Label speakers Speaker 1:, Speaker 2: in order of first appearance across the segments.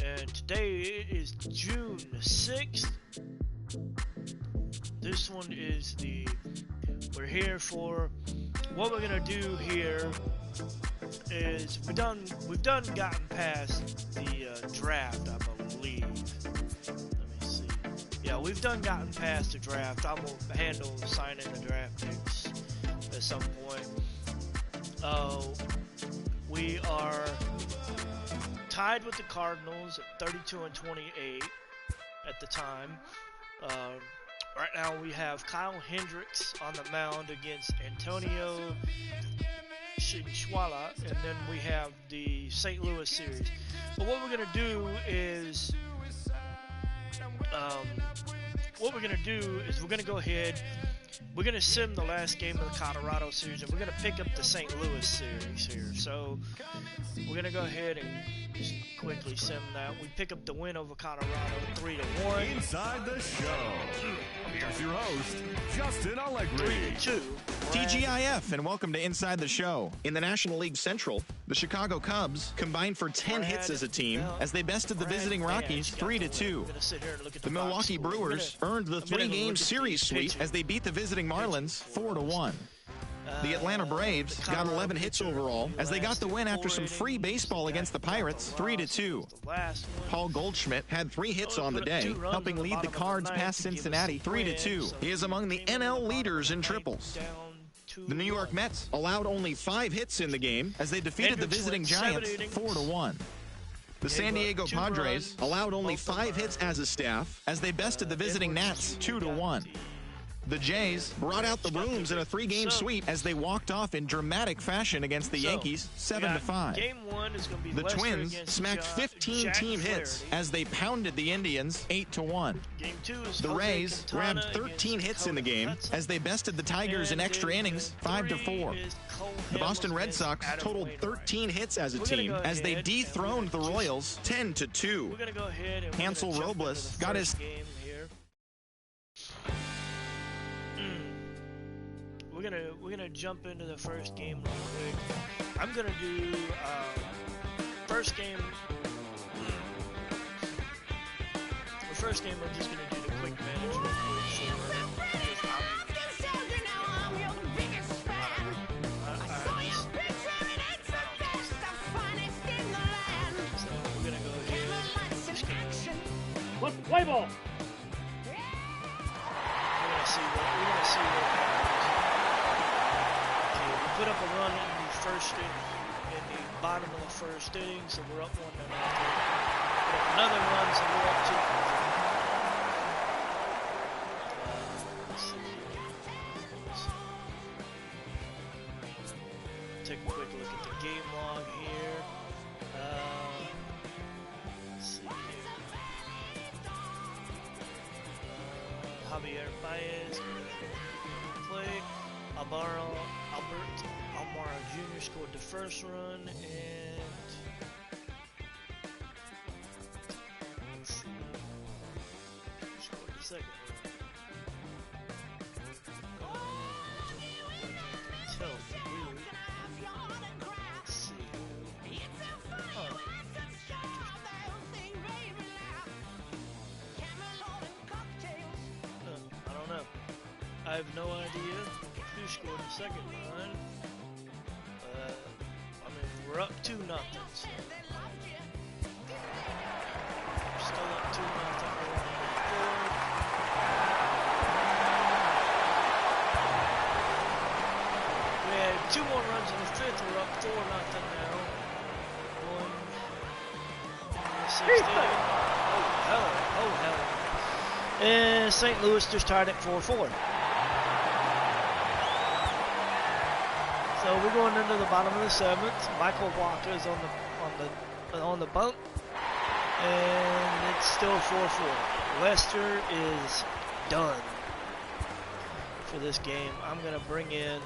Speaker 1: and today is June 6th. This one is we're here for, what we're gonna do here is we've done gotten past the draft, I believe. Let me see. Yeah, we've gotten past the draft. I will handle signing the draft picks at some point. We are tied with the Cardinals at 32-28 at the time. Right now we have Kyle Hendricks on the mound against Antonio Shinshwala, and then we have the St. Louis series. But what we're gonna do is, we're gonna go ahead. We're gonna sim the last game of the Colorado series, and we're gonna pick up the St. Louis series here. So we're gonna go ahead and just quickly sim that. We pick up the win over Colorado 3-1.
Speaker 2: Inside the show. Here's your host, Justin Allegri.
Speaker 1: 3-2.
Speaker 3: TGIF, and welcome to Inside the Show. In the National League Central, the Chicago Cubs combined for 10 hits as a team as they bested the visiting Rockies 3-2. The Milwaukee Brewers earned the 3-game series sweep as they beat the visiting Marlins 4-1. The Atlanta Braves got 11 hits overall as they got the win after some free baseball against the Pirates 3-2. Paul Goldschmidt had 3 hits on the day, helping lead the Cards past Cincinnati 3-2. He is among the NL leaders in triples. The New York Mets allowed only 5 hits in the game as they defeated the visiting Giants 4-1. The San Diego Padres allowed only 5 hits as a staff as they bested the visiting Nats 2-1. The Jays brought out the rooms in a 3-game sweep as they walked off in dramatic fashion against the Yankees 7-5. The Twins smacked 15 team hits as they pounded the Indians 8-1. The Rays grabbed 13 hits in the game as they bested the Tigers in extra innings 5-4. The Boston Red Sox totaled 13 hits as a team as they dethroned the Royals 10-2. Hansel Robles got his
Speaker 1: We're gonna jump into the first game real quick. I'm gonna do first game. The first game, I'm just gonna do the quick manage real quick. So we're gonna go ahead.
Speaker 4: Let's play ball.
Speaker 1: We're gonna see what happens. Put up a run in the first inning, in the bottom of the first inning, so we're up 1-0. Put up another run, so we're up 2. Take a quick look at the game log here. Let's see here. Javier Baez play. Albert Almora Jr. scored the first run, and scored the second run. Let's see. I don't know. I have no idea who scored the second run. I mean, we're up 2-0. So. We're still up 2-0. We had 2 more runs in the 5th. We're up 4-0 now. Going in the 6th inning. Oh hell. And St. Louis just tied at 4-4. So we're going into the bottom of the 7th. Michael Walker is on the bump, and it's still 4-4. Lester is done for this game. I'm gonna bring in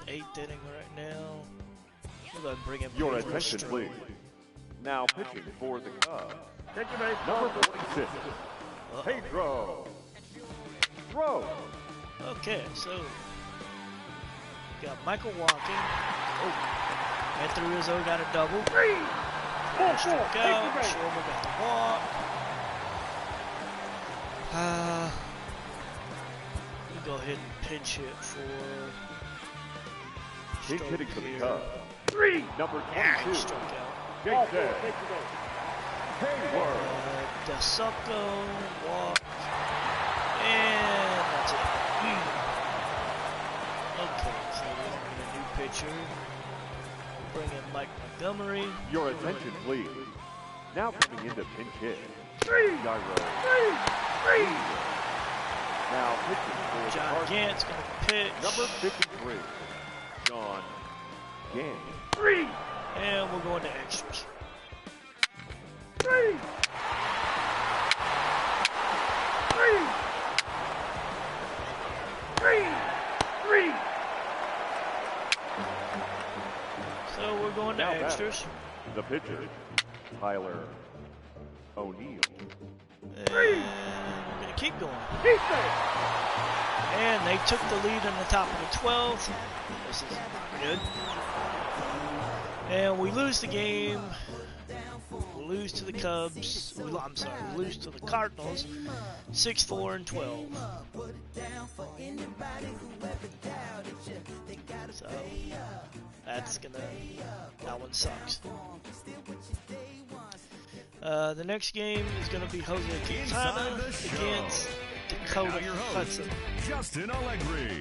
Speaker 1: 8th inning right now. We're gonna bring in
Speaker 4: your attention, please. Now pitching for the Cubs. Number 46. Pedro. Throw.
Speaker 1: Okay, so got Michael walking. Oh, Anthony Rizzo got a double. Struck out. Schwarber got the walk. We go ahead and pinch hit for.
Speaker 4: Pinch hitting for the Cubs. Number 22.
Speaker 1: Struck out.
Speaker 4: Jason Hayward.
Speaker 1: DeSucco walk. And that's it. Okay, so we're going to get a new pitcher. Bring in Mike Montgomery.
Speaker 4: Your attention, please. Now coming into pinch hit. Gyro. Now pitching for the
Speaker 1: John
Speaker 4: Cardinals.
Speaker 1: Gant's going to pitch.
Speaker 4: Number 53. John Gant.
Speaker 1: And we're going to extras. So we're going to
Speaker 4: Now
Speaker 1: extras.
Speaker 4: The pitcher, Tyler O'Neill.
Speaker 1: And we're going to keep going. And they took the lead in the top of the 12th. This is good. And we lose the game. We lose to the Cubs. We lose to the Cardinals. 6-4 and 12. So that one sucks. The next game is going to be Jose Quintana against Dakota Hudson.
Speaker 2: Justin Allegri.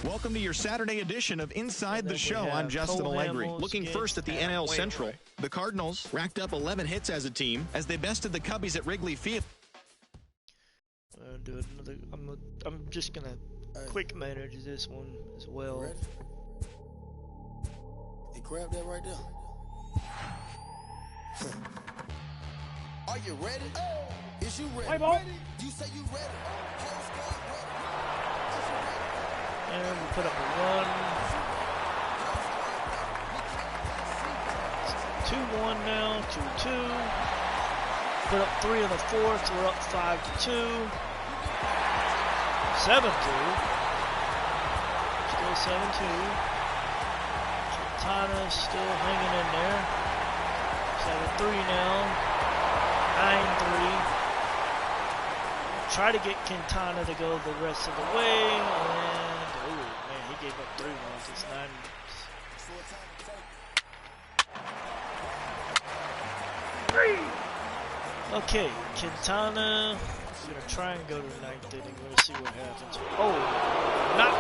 Speaker 3: Welcome to your Saturday edition of Inside the Show. I'm Justin Allegri. Looking first at the NL Central, the Cardinals racked up 11 hits as a team as they bested the Cubbies at Wrigley Field.
Speaker 1: Do another. I'm just gonna quick manage this one as well.
Speaker 5: Ready? Hey, grab that right there. Are you ready? Is you ready? You say you ready?
Speaker 1: And we put up a run. 2-1 now, 2-2. Put up 3 in the 4th. We're up 5-2. 7-2. Still 7-2. Quintana still hanging in there. 7-3 now. 9-3. Try to get Quintana to go the rest of the way. And, oh man, he gave up 3 runs. It's 9. Okay, Quintana is going to try and go to the 9th inning. We're going to see what happens. Oh, not.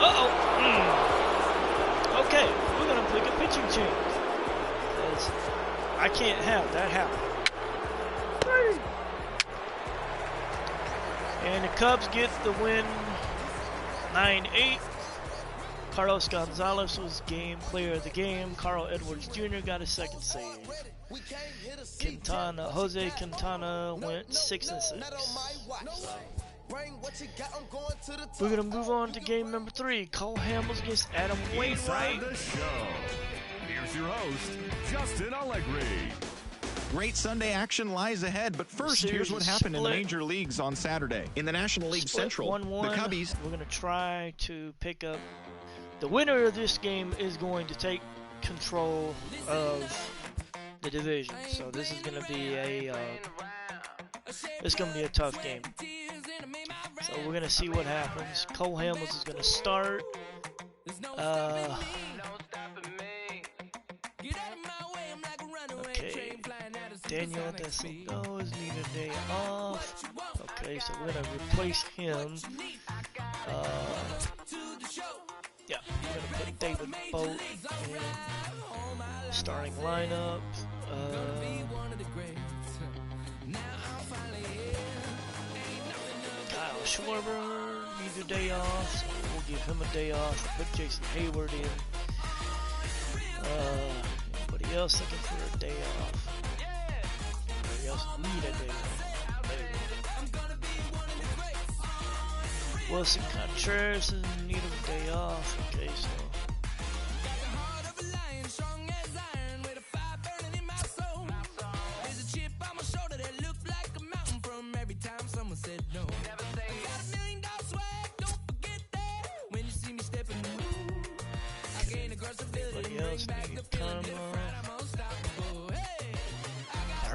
Speaker 1: Uh-oh. Okay, we're going to pick a pitching change. I can't have that happen. And the Cubs get the win 9-8. Carlos Gonzalez was game player of the game. Carl Edwards Jr. got his second save. Jose Quintana went 6-6. So we're gonna move on to game number 3. Cole Hamels against Adam Wainwright.
Speaker 2: Inside the show. Here's your host, Justin Allegri.
Speaker 3: Great Sunday action lies ahead, but first, here's what happened in the major leagues on Saturday. In the National League Central,
Speaker 1: 1-1.
Speaker 3: the Cubbies.
Speaker 1: We're gonna try to pick up. The winner of this game is going to take control of the division. So this is going to be a tough game. So we're going to see what happens. Cole Hamels is going to start. Okay. Daniel Desaldos needs a day off. Okay, so we're going to replace him. Yeah, we're going to put David Bolt in starting lineup. Kyle Schwarber needs a day off, so we'll give him a day off. Put Jason Hayward in. Anybody else looking for a day off? Anybody else need a day off? Wilson Contreras doesn't need a day off. Okay, so.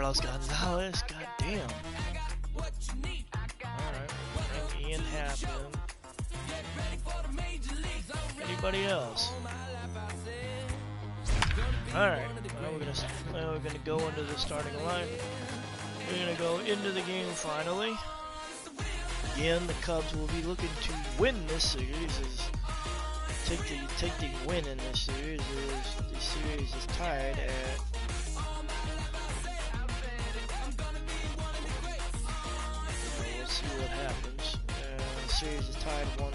Speaker 1: Carlos Gonzalez, goddamn. Alright, Ian Happen. Anybody else? Alright, now we're gonna go into the starting line. We're gonna go into the game finally. Again, the Cubs will be looking to win this series. Take the win in this series. The series is tied at. We'll see what happens. The series is tied 1-1.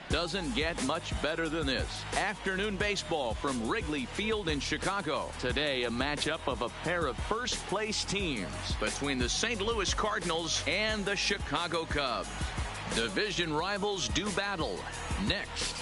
Speaker 6: Doesn't get much better than this. Afternoon baseball from Wrigley Field in Chicago. Today, a matchup of a pair of first-place teams between the St. Louis Cardinals and the Chicago Cubs. Division rivals do battle. Next.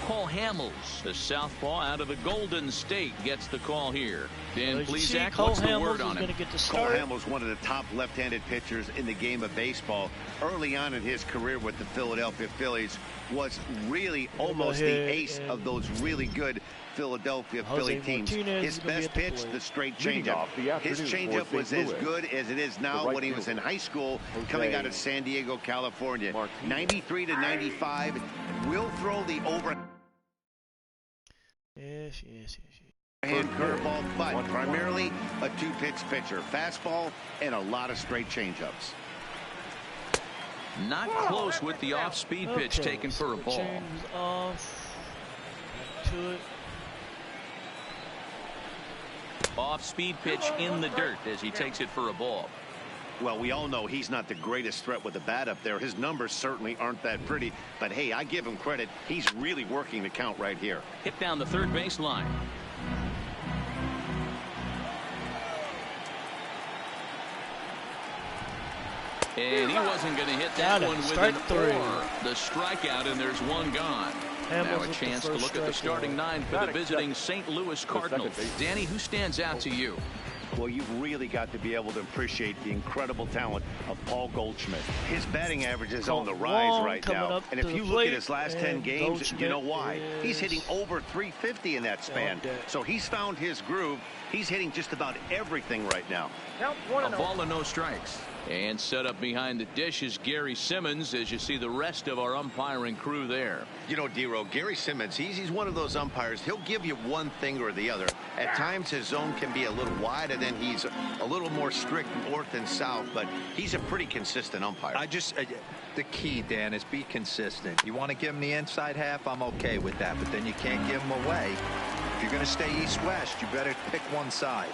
Speaker 6: Cole Hamels, the southpaw out of the Golden State, gets the call here. Dan Plesac, what's the word on him?
Speaker 7: Cole Hamels, one of the top left-handed pitchers in the game of baseball. Early on in his career with the Philadelphia Phillies, was really almost the ace of those really good Philadelphia Philly teams. His best pitch, the straight changeup. His changeup was as good as it is now when he was in high school, coming out of San Diego, California. 93 to 95, will throw the over.
Speaker 1: Yes.
Speaker 7: Hand curveball, but primarily a two-pitch pitcher. Fastball and a lot of straight changeups.
Speaker 6: Not close with the off-speed pitch taken for a ball.
Speaker 1: Off to it.
Speaker 6: Off-speed pitch in the dirt as he takes it for a ball.
Speaker 7: Well, we all know he's not the greatest threat with the bat up there. His numbers certainly aren't that pretty. But, hey, I give him credit. He's really working the count right here.
Speaker 6: Hit down the third base line. And he wasn't going to hit that one with an or. The strikeout, and there's one gone. Now a chance to look at the starting nine for the visiting St. Louis Cardinals. Danny, who stands out to you?
Speaker 7: Well, you've really got to be able to appreciate the incredible talent of Paul Goldschmidt. His batting average is on the rise right now. And if you look at his last 10 games, you know why. He's hitting over 350 in that span. So he's found his groove. He's hitting just about everything right now.
Speaker 6: A ball and no strikes. And set up behind the dish is Gary Simmons as you see the rest of our umpiring crew there.
Speaker 7: You know, Dero, Gary Simmons, he's one of those umpires. He'll give you one thing or the other. At times his zone can be a little wide, and then he's a little more strict north and south, but he's a pretty consistent umpire.
Speaker 8: The key, Dan, is be consistent. You want to give him the inside half, I'm okay with that, but then you can't give him away. If you're going to stay east-west, you better pick one side.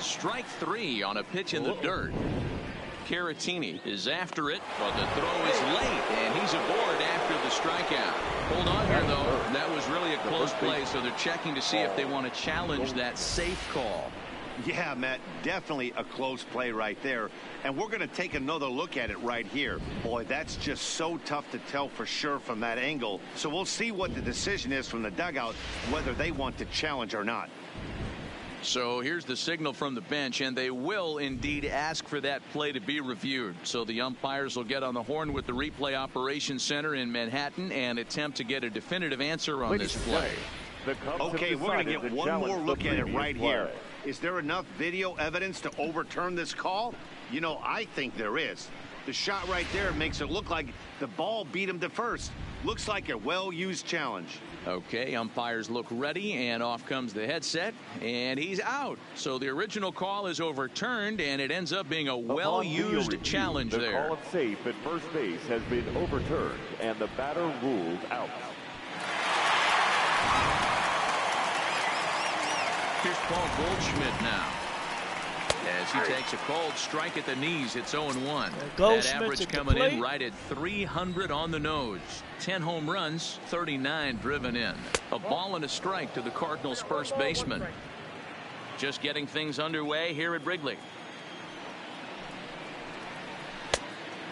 Speaker 6: Strike three on a pitch in the dirt. Caratini is after it, but the throw is late, and he's aboard after the strikeout. Hold on here, though. That was really a close play, so they're checking to see if they want to challenge that safe call.
Speaker 7: Yeah, Matt, definitely a close play right there. And we're going to take another look at it right here. Boy, that's just so tough to tell for sure from that angle. So we'll see what the decision is from the dugout, whether they want to challenge or not.
Speaker 6: So here's the signal from the bench, and they will indeed ask for that play to be reviewed. So the umpires will get on the horn with the replay operations center in Manhattan and attempt to get a definitive answer on this play.
Speaker 7: Okay, we're going to get one more look at it right here. Is there enough video evidence to overturn this call? You know, I think there is. The shot right there makes it look like the ball beat him to first. Looks like a well-used challenge.
Speaker 6: Okay, umpires look ready, and off comes the headset, and he's out. So the original call is overturned, and it ends up being a well-used challenge there.
Speaker 4: The call of safe at first base has been overturned, and the batter ruled out.
Speaker 6: Here's Paul Goldschmidt now. As he takes a cold strike at the knees, it's 0-1. That average coming in right at 300 on the nose. 10 home runs, 39 driven in. A ball and a strike to the Cardinals' first baseman. Just getting things underway here at Wrigley.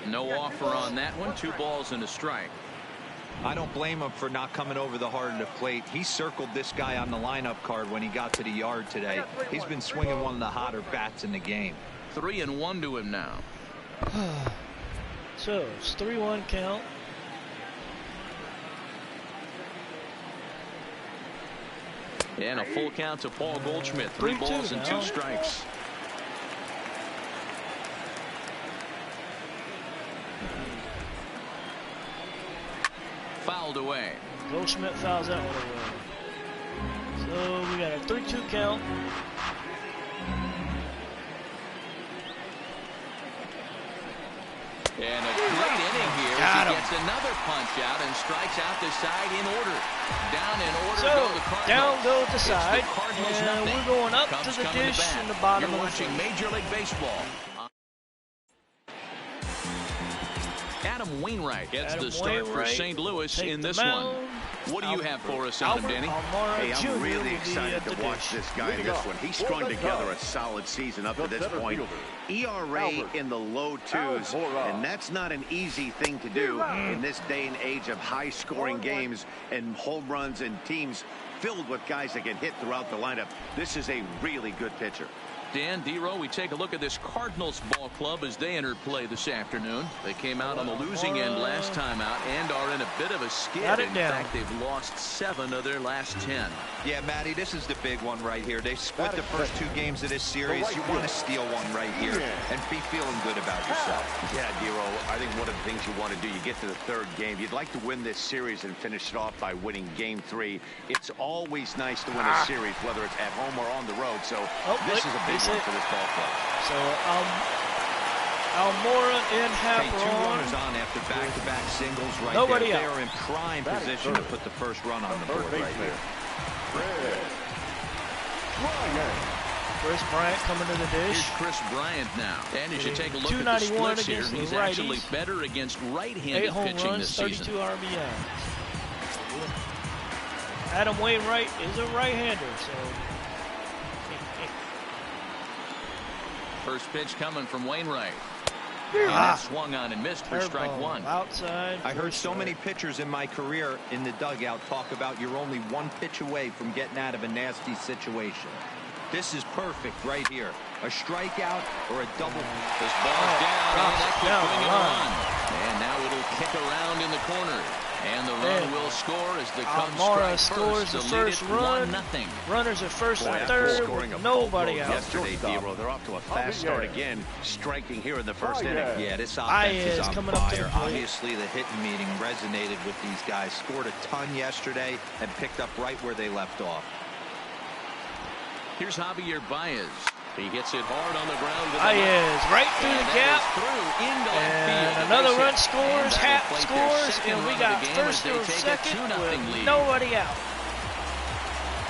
Speaker 6: No offer on that one. 2 balls and a strike.
Speaker 8: I don't blame him for not coming over the heart of the plate. He circled this guy on the lineup card when he got to the yard today. He's been swinging one of the hotter bats in the game.
Speaker 6: 3-1 to him now.
Speaker 1: So it's 3-1 count.
Speaker 6: And a full count to Paul Goldschmidt. 3 balls and 2 strikes. Fouled away.
Speaker 1: Goldschmidt fouls that one away. So we got a 3-2 count.
Speaker 6: And a great inning here as he gets another punch out and strikes out the side in order. Down in order go the Cardinals.
Speaker 1: Down goes the side,
Speaker 6: Cardinals
Speaker 1: and
Speaker 6: nothing.
Speaker 1: we're going up
Speaker 6: Cubs
Speaker 1: to the
Speaker 6: coming
Speaker 1: dish
Speaker 6: back.
Speaker 1: in the bottom
Speaker 6: You're
Speaker 1: of
Speaker 6: watching
Speaker 1: the
Speaker 6: Major League Baseball. Adam Wainwright gets the start for St. Louis in this one. What do you have for us on him, Danny?
Speaker 7: Hey, I'm really excited to watch this guy in this one. He's strung together a solid season up to this point. ERA in the low 2s, and that's not an easy thing to do in this day and age of high-scoring games and home runs and teams filled with guys that get hit throughout the lineup. This is a really good pitcher.
Speaker 6: Dan, D-Row, we take a look at this Cardinals ball club as they enter play this afternoon. They came out on the losing end last time out and are in a bit of a skid. In fact, they've lost 7 of their last 10.
Speaker 8: Yeah, Matty, this is the big one right here. They split the first 2 games of this series. You want to steal one right here and be feeling good about yourself.
Speaker 7: Yeah, D-Row, I think one of the things you want to do, you get to the 3rd game, you'd like to win this series and finish it off by winning game 3. It's always nice to win a series, whether it's at home or on the road. So this is a big one for this ball club.
Speaker 1: So Almora and Happer
Speaker 8: Hey, 2 runners on after back-to-back singles right
Speaker 1: Nobody
Speaker 8: there.
Speaker 1: out.
Speaker 8: They are in prime position to put the first run on the board right here.
Speaker 1: Chris Bryant coming to the dish.
Speaker 6: Here's Chris Bryant now. And as you take a look at the
Speaker 1: 291
Speaker 6: splits here,
Speaker 1: against the
Speaker 6: he's
Speaker 1: righties.
Speaker 6: actually better against
Speaker 1: 8
Speaker 6: right-handed
Speaker 1: home
Speaker 6: pitching
Speaker 1: runs,
Speaker 6: this season.
Speaker 1: 32 RBIs. Adam Wainwright is a right-hander, so
Speaker 6: First pitch coming from Wainwright. And that swung on and missed for strike 1.
Speaker 1: Outside.
Speaker 8: I heard so many pitchers in my career in the dugout talk about you're only 1 pitch away from getting out of a nasty situation. This is perfect right here. A strikeout or a double.
Speaker 6: This ball's down, and that could bring him a run. And now it'll kick around in the corner. And the run will score as the Cubs
Speaker 1: Almora
Speaker 6: strike
Speaker 1: scores
Speaker 6: first.
Speaker 1: the first run.
Speaker 6: 1-0.
Speaker 1: Runners are first and third with nobody out.
Speaker 7: Yesterday, D-Row, they're off to a fast start again, striking here in the first inning.
Speaker 8: Yeah, this offense is on
Speaker 1: coming up to the
Speaker 8: fire.
Speaker 1: plate.
Speaker 8: Obviously, the hitting meeting resonated with these guys. Scored a ton yesterday and picked up right where they left off.
Speaker 6: Here's Javier Baez. He hits it hard on the ground. With
Speaker 1: Baez right through the gap.
Speaker 6: And
Speaker 1: another run scores. Hap scores. And we got first or second with nobody out.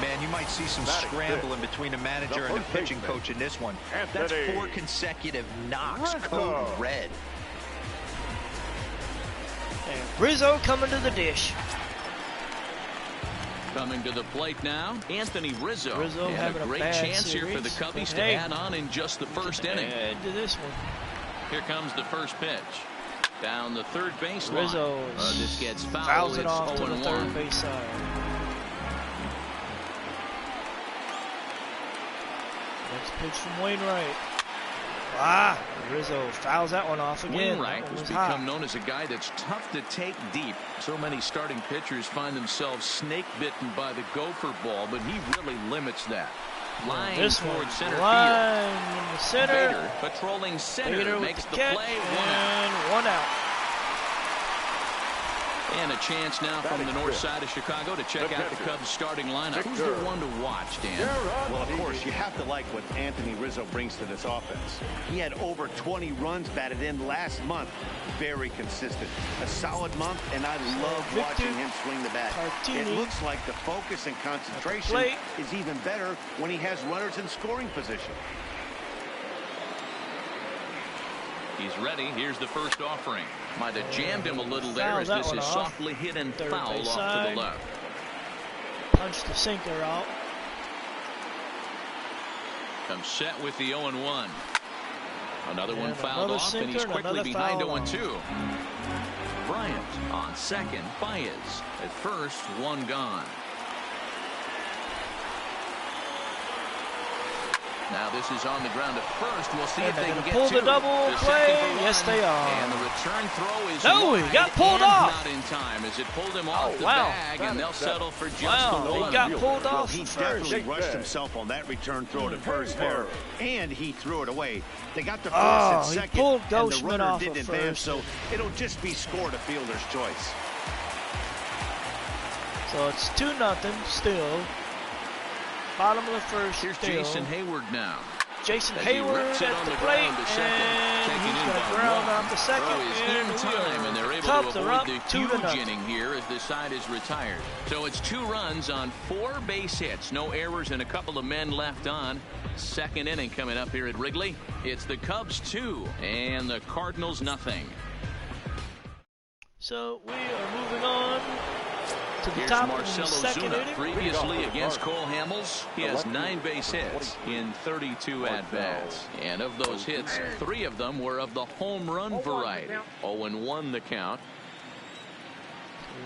Speaker 8: Man, you might see some scrambling between the manager and the pitching coach in this one. That's 4 consecutive knocks. Code red.
Speaker 1: And Rizzo coming to the dish.
Speaker 6: Coming to the plate now, Anthony Rizzo.
Speaker 1: Rizzo
Speaker 6: and
Speaker 1: having
Speaker 6: a great chance here for the Cubbies to add on in just the first inning.
Speaker 1: Into this one.
Speaker 6: Here comes the first pitch. Down the third baseline.
Speaker 1: Rizzo
Speaker 6: this gets fouled.
Speaker 1: fouls it
Speaker 6: It's
Speaker 1: off to the
Speaker 6: 0-1.
Speaker 1: third base side. Next pitch from Wainwright. Rizzo fouls that one off again.
Speaker 6: Wainwright has become known as a guy that's tough to take deep. So many starting pitchers find themselves snake bitten by the gopher ball, but he really limits that. Line towards center field.
Speaker 1: In the center.
Speaker 6: Bader patrolling center
Speaker 1: Bader
Speaker 6: makes
Speaker 1: the
Speaker 6: the
Speaker 1: catch,
Speaker 6: play.
Speaker 1: One out.
Speaker 6: And a chance now from the north side of Chicago to check out the Cubs starting lineup. Who's the one to watch, Dan?
Speaker 7: Well, of course, you have to like what Anthony Rizzo brings to this offense. He had over 20 runs batted in last month. Very consistent. A solid month, and I love watching him swing the bat. It looks like the focus and concentration is even better when he has runners in scoring position.
Speaker 6: He's ready. Here's the first offering. Might have jammed him a little there as this is softly hit and foul off to the left.
Speaker 1: Punch the sinker out.
Speaker 6: Comes set with the 0-1. Another one fouled off, and he's quickly behind 0-2. Bryant on second. Baez at first. One gone. Now this is on the ground at first. We'll see if they can get
Speaker 1: pull the double play. Yes, they are.
Speaker 6: And the return throw is
Speaker 1: he got pulled off.
Speaker 6: Not in time as it pulled him off the bag, and they'll settle for just the
Speaker 1: he
Speaker 6: one.
Speaker 1: got pulled
Speaker 7: Well,
Speaker 1: off
Speaker 7: he
Speaker 1: first.
Speaker 7: definitely rushed himself on that return throw to first there, and he threw it away. They got the first at
Speaker 1: he
Speaker 7: second,
Speaker 1: pulled
Speaker 7: and the
Speaker 1: Goldschmidt
Speaker 7: runner
Speaker 1: off
Speaker 7: didn't
Speaker 1: at
Speaker 7: advance,
Speaker 1: first.
Speaker 7: so it'll just be scored a fielder's choice.
Speaker 1: So it's 2-0 still. Bottom of the first.
Speaker 6: Here's
Speaker 1: still.
Speaker 6: Jason Hayward now.
Speaker 1: Jason
Speaker 6: As he
Speaker 1: Hayward
Speaker 6: rips it
Speaker 1: at
Speaker 6: on
Speaker 1: the
Speaker 6: the
Speaker 1: plate,
Speaker 6: ground to second,
Speaker 1: and
Speaker 6: taken
Speaker 1: he's
Speaker 6: in
Speaker 1: going to
Speaker 6: by
Speaker 1: ground
Speaker 6: one.
Speaker 1: out the second.
Speaker 6: Throw is in time, and they're able
Speaker 1: Cubs
Speaker 6: to
Speaker 1: are up
Speaker 6: avoid the
Speaker 1: 2-0.
Speaker 6: huge inning here as this side is retired. So it's 2 runs on 4 base hits, no errors, and a couple of men left on. Second inning coming up here at Wrigley. It's the Cubs 2 and the Cardinals nothing.
Speaker 1: So we are moving on to the
Speaker 6: Here's
Speaker 1: top
Speaker 6: Marcelo
Speaker 1: of the second
Speaker 6: Zuna,
Speaker 1: inning.
Speaker 6: previously against Cole Hamels. He has 9 base hits in 32 at-bats. And of those hits, 3 of them were of the home run variety. 0-1 the count.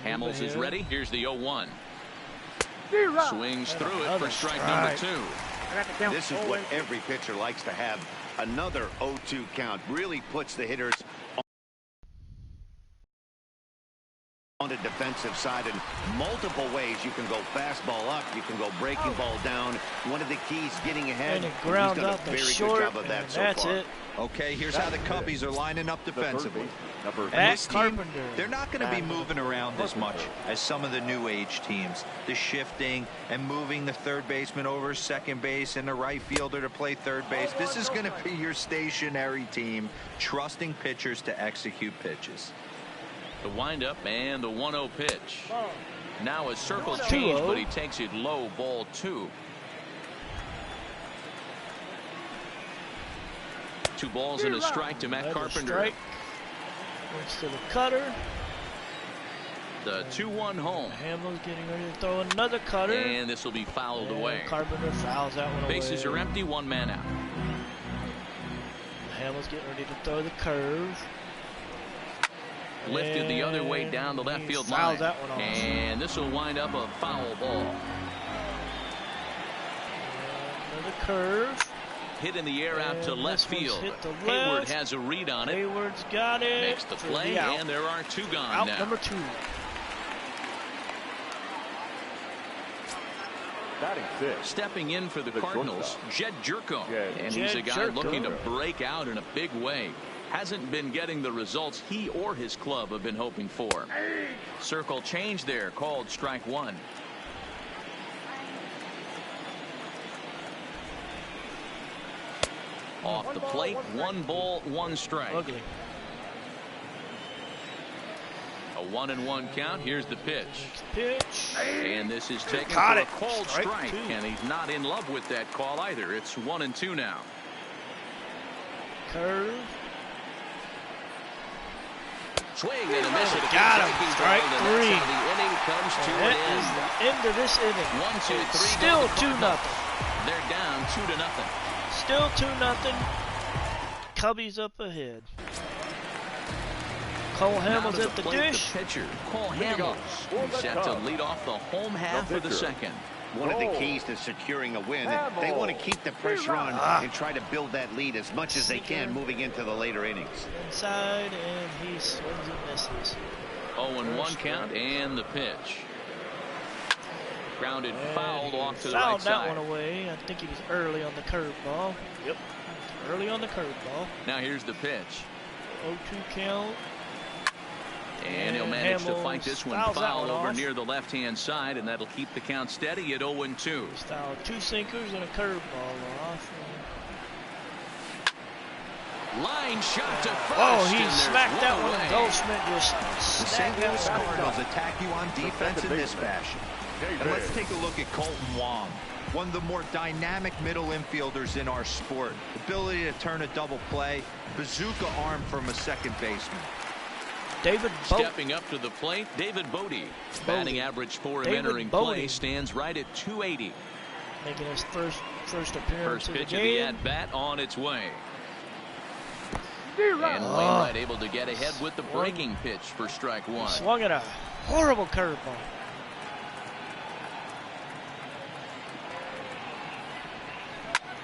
Speaker 6: Hamels is ready. Here's the 0-1. Swings through it for strike number 2.
Speaker 7: This is what every pitcher likes to have. Another 0-2 count really puts the hitters on the defensive side in multiple ways. You can go fastball up, you can go breaking ball down. One of the keys getting ahead.
Speaker 1: And it ground
Speaker 7: he's done
Speaker 1: out
Speaker 7: a
Speaker 1: the
Speaker 7: very
Speaker 1: short,
Speaker 7: good job of that so
Speaker 1: that's
Speaker 7: far.
Speaker 1: it.
Speaker 8: Okay, here's how the Cubbies are lining up defensively.
Speaker 1: At
Speaker 8: This team,
Speaker 1: Carpenter.
Speaker 8: they're not going to be moving around as much as some of the new age teams. The shifting and moving the third baseman over second base and the right fielder to play third base. This is going to be your stationary team, trusting pitchers to execute pitches.
Speaker 6: The windup and the 1-0 pitch. Now a circle change, but he takes it low, ball 2. 2 balls and a strike to Matt Carpenter.
Speaker 1: Strike. Next to the cutter.
Speaker 6: The 2-1 home.
Speaker 1: Hamels getting ready to throw another cutter.
Speaker 6: And this will be fouled away.
Speaker 1: Carpenter fouls that one away.
Speaker 6: Bases are empty, 1 man out.
Speaker 1: Hamels getting ready to throw the curve.
Speaker 6: Lifted the other way down the left field
Speaker 1: fouls
Speaker 6: line.
Speaker 1: that one off.
Speaker 6: And this will wind up a foul ball.
Speaker 1: Another curve.
Speaker 6: Hit in the air out to
Speaker 1: And
Speaker 6: left
Speaker 1: this one's
Speaker 6: field.
Speaker 1: hit to
Speaker 6: Hayward
Speaker 1: left.
Speaker 6: has a read on it.
Speaker 1: Hayward's got it.
Speaker 6: Makes the
Speaker 1: for
Speaker 6: play,
Speaker 1: out.
Speaker 6: and there are 2 gone
Speaker 1: Out
Speaker 6: now.
Speaker 1: number 2.
Speaker 6: Stepping in for the Cardinals, Jed Jerko. And he's a guy
Speaker 1: Jerko.
Speaker 6: looking to break out in a big way. Hasn't been getting the results he or his club have been hoping for. Circle change there, called strike 1. Off the plate, 1 ball, 1 strike.
Speaker 1: Ugly.
Speaker 6: A 1-1 count. Here's the pitch.
Speaker 1: Pitch.
Speaker 6: And this is taken
Speaker 1: Got
Speaker 6: for
Speaker 1: it.
Speaker 6: a called
Speaker 1: Strike
Speaker 6: strike.
Speaker 1: 2.
Speaker 6: And he's not in love with that call either. It's 1-2 now.
Speaker 1: Curve.
Speaker 6: Swing and a miss.
Speaker 1: Got him. Strike 3.
Speaker 6: The inning comes to
Speaker 1: That
Speaker 6: an
Speaker 1: is
Speaker 6: end.
Speaker 1: the end of this inning.
Speaker 6: 1, 2, 3.
Speaker 1: Still
Speaker 6: go the
Speaker 1: 2-0.
Speaker 6: Cardinals. They're down 2-0.
Speaker 1: Still 2-0. Cubbies up ahead. Cole Hamels at the dish.
Speaker 6: The pitcher, Cole Hamels, he's set to lead off the home half of the second.
Speaker 7: One of the keys to securing a win, they want to keep the pressure on and try to build that lead as much as they can moving into the later innings.
Speaker 1: Inside, and he swings and misses.
Speaker 6: 0-1 count and the pitch. Grounded, fouled off to the right
Speaker 1: Fouled that
Speaker 6: side.
Speaker 1: one away. I think he was early on the curveball. Yep. Early on the curveball.
Speaker 6: Now here's the pitch.
Speaker 1: 0-2 count.
Speaker 6: And he'll manage to fight this one
Speaker 1: fouls that
Speaker 6: foul
Speaker 1: one
Speaker 6: over
Speaker 1: off.
Speaker 6: near the left-hand side, and that'll keep the count steady at 0-2.
Speaker 1: He's fouled 2 sinkers and a curveball off.
Speaker 6: Line shot to first.
Speaker 1: Oh, he
Speaker 6: and there's
Speaker 1: smacked that one.
Speaker 6: away.
Speaker 1: Goldschmidt just
Speaker 8: The St. Louis Cardinals attack you on defense in this fashion. And let's take a look at Colton Wong, one of the more dynamic middle infielders in our sport. Ability to turn a double play, bazooka arm from a second baseman.
Speaker 1: David Bodie.
Speaker 6: Stepping up to the plate, David Bodie. Batting average for him
Speaker 1: David
Speaker 6: entering
Speaker 1: Bodie.
Speaker 6: play stands right at 280.
Speaker 1: Making his first appearance
Speaker 6: First
Speaker 1: of the
Speaker 6: pitch of the
Speaker 1: game.
Speaker 6: at-bat on its way. And Wainwright able to get ahead with the breaking pitch for strike 1.
Speaker 1: Swung at a horrible curveball.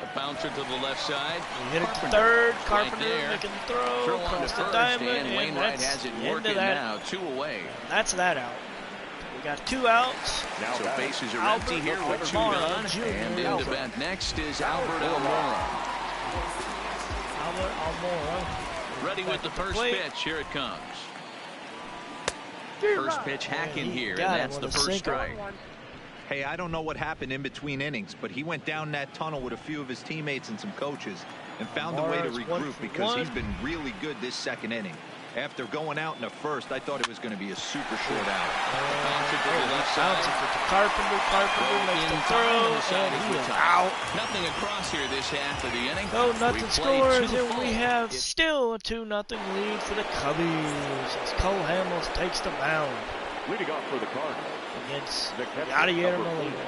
Speaker 6: A Bouncer to the left side.
Speaker 1: We hit it to third. Carpenter making the throw. Across the diamond.
Speaker 6: And Wainwright has it working now. 2 away.
Speaker 1: That's that out. We got 2 outs.
Speaker 6: So bases are empty here with 2 gone. And in the bat next is Albert Almora.
Speaker 1: Albert Almora.
Speaker 6: Ready with the first pitch. Here it comes. First pitch hacking here, and that's the first strike.
Speaker 8: Hey, I don't know what happened in between innings, but he went down that tunnel with a few of his teammates and some coaches and found a way to regroup because he's been really good this second inning. After going out in the first, I thought it was going to be a super short out.
Speaker 1: Bounces it to Carpenter. Carpenter makes the throw, and he is out.
Speaker 6: Nothing across here this half of the inning.
Speaker 1: No, nothing scores, and we have still a 2-0 lead for the Cubbies as Cole Hamels takes the mound.
Speaker 4: Leading off for the Cardinals
Speaker 1: against Yadier Molina.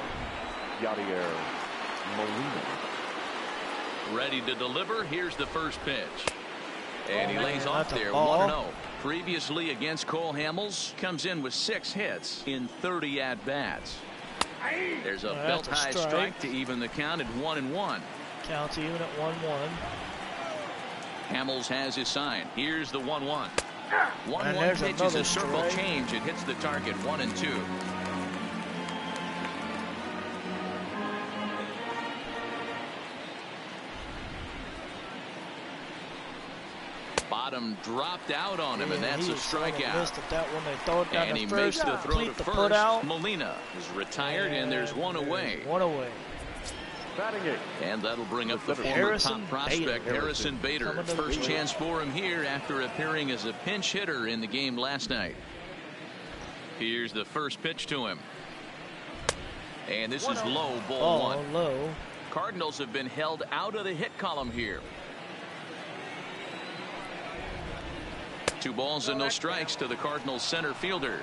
Speaker 4: Yadier Molina.
Speaker 6: Ready to deliver. Here's the first pitch. And he lays off there,
Speaker 1: 1-0.
Speaker 6: Previously against Cole Hamels, comes in with 6 hits in 30 at-bats. There's a belt-high strike to even the count at 1-1.
Speaker 1: Counts even at 1-1.
Speaker 6: Hamels has his sign. Here's the 1-1. 1-1 pitch is a circle change. It hits the target 1-2. Bottom dropped out on him, and that's a strikeout. And he makes the throw to first. Molina is retired, and there's 1 away.
Speaker 1: 1 away.
Speaker 6: And that'll bring up the former top prospect, Harrison Bader. First chance for him here after appearing as a pinch hitter in the game last night. Here's the first pitch to him. And this is low, ball 1.
Speaker 1: Low.
Speaker 6: Cardinals have been held out of the hit column here. 2 balls and no strikes to the Cardinals center fielder.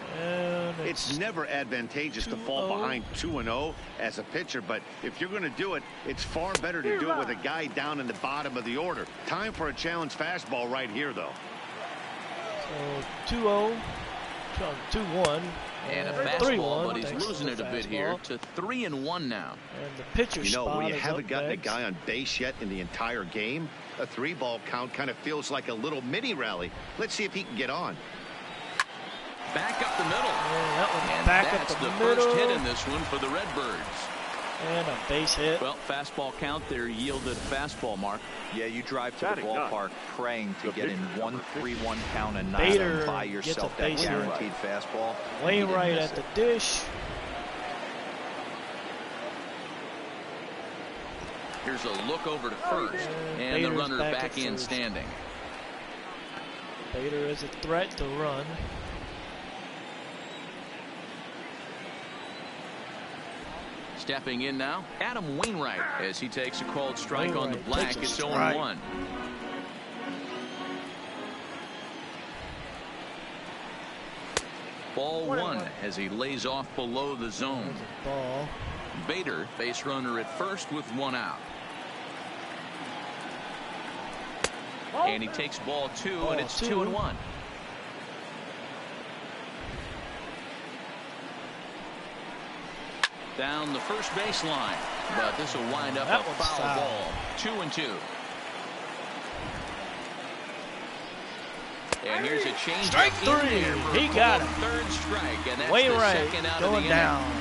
Speaker 7: It's never advantageous to fall behind 2-0 as a pitcher, but if you're going to do it, it's far better to do it with a guy down in the bottom of the order. Time for a challenge fastball right here, though.
Speaker 1: So 2-0, 2-1.
Speaker 6: And a fastball, but he's losing it a bit here to 3-1 now.
Speaker 1: And the pitcher spot
Speaker 7: when you haven't gotten a guy on base yet in the entire game, a 3-ball count kind of feels like a little mini rally. Let's see if he can get on.
Speaker 6: Back up the middle.
Speaker 1: And that's
Speaker 6: the first hit in this one for the Redbirds.
Speaker 1: And a base hit.
Speaker 6: Well, fastball count there yielded fastball, Mark.
Speaker 8: Yeah, you drive to the ballpark praying to get in 1-3-1 count and not
Speaker 1: Bader
Speaker 8: buy yourself that guaranteed fastball.
Speaker 1: Wainwright at the dish.
Speaker 6: Here's a look over to first, and the runner back in standing.
Speaker 1: Bader is a threat to run.
Speaker 6: Stepping in now, Adam Wainwright, as he takes a called strike on the black. It's 0-1. Ball 1 as he lays off below the zone.
Speaker 1: Ball.
Speaker 6: Bader, base runner at first with 1 out. And he takes ball 2, and it's 2-1. Down the first baseline, but this will wind up a foul ball. 2-2. And here's a change.
Speaker 1: Strike 3. He got it.
Speaker 6: Third strike, and that's
Speaker 1: Wainwright
Speaker 6: the second out
Speaker 1: going
Speaker 6: of the
Speaker 1: down.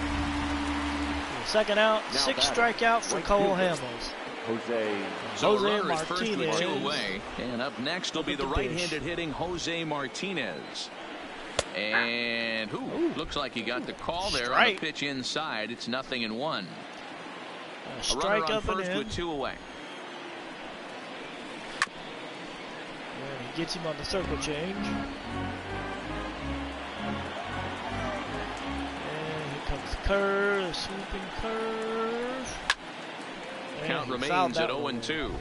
Speaker 1: Second out, 6 strikeout for Cole Hamels.
Speaker 6: Jose Martinez first with 2 away, and up next will be the right-handed hitting Jose Martinez. And looks like he got the call there on the pitch inside. It's 0-1. A runner on first with 2 away.
Speaker 1: And he gets him on the circle change. And here comes the curve, swooping curve.
Speaker 6: Count remains at 0-2.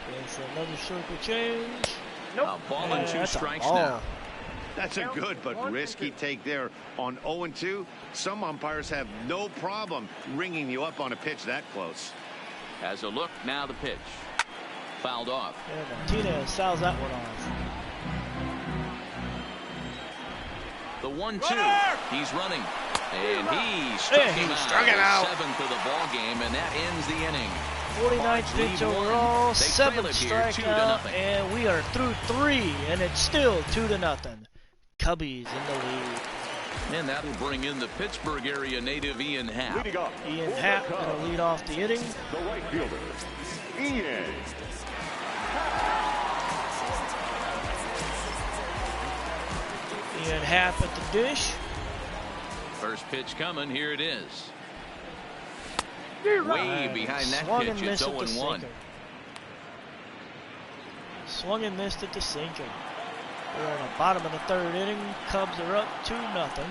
Speaker 1: There's another circle change.
Speaker 6: A ball and 2 strikes now.
Speaker 7: That's a good but risky take there on 0-2. Some umpires have no problem ringing you up on a pitch that close.
Speaker 6: As a look, now the pitch. Fouled off.
Speaker 1: And Martinez fouls that one off.
Speaker 6: The 1-2. He's running. And he struck him out. Seventh of the ball game, and that ends the inning.
Speaker 1: 49th pitch overall, 7th strikeout, and we are through 3, and it's still 2-0. Cubbies in the lead.
Speaker 6: And that'll bring in the Pittsburgh area native Ian Happ.
Speaker 1: Ian Happ going to lead off the inning.
Speaker 4: The right fielder, Ian.
Speaker 1: Ian Happ at the dish.
Speaker 6: First pitch coming. Here it is. Way behind that pitch. It's 0-1.
Speaker 1: Swung and missed at the sinker. We're in the bottom of the 3rd inning. Cubs are up 2-0.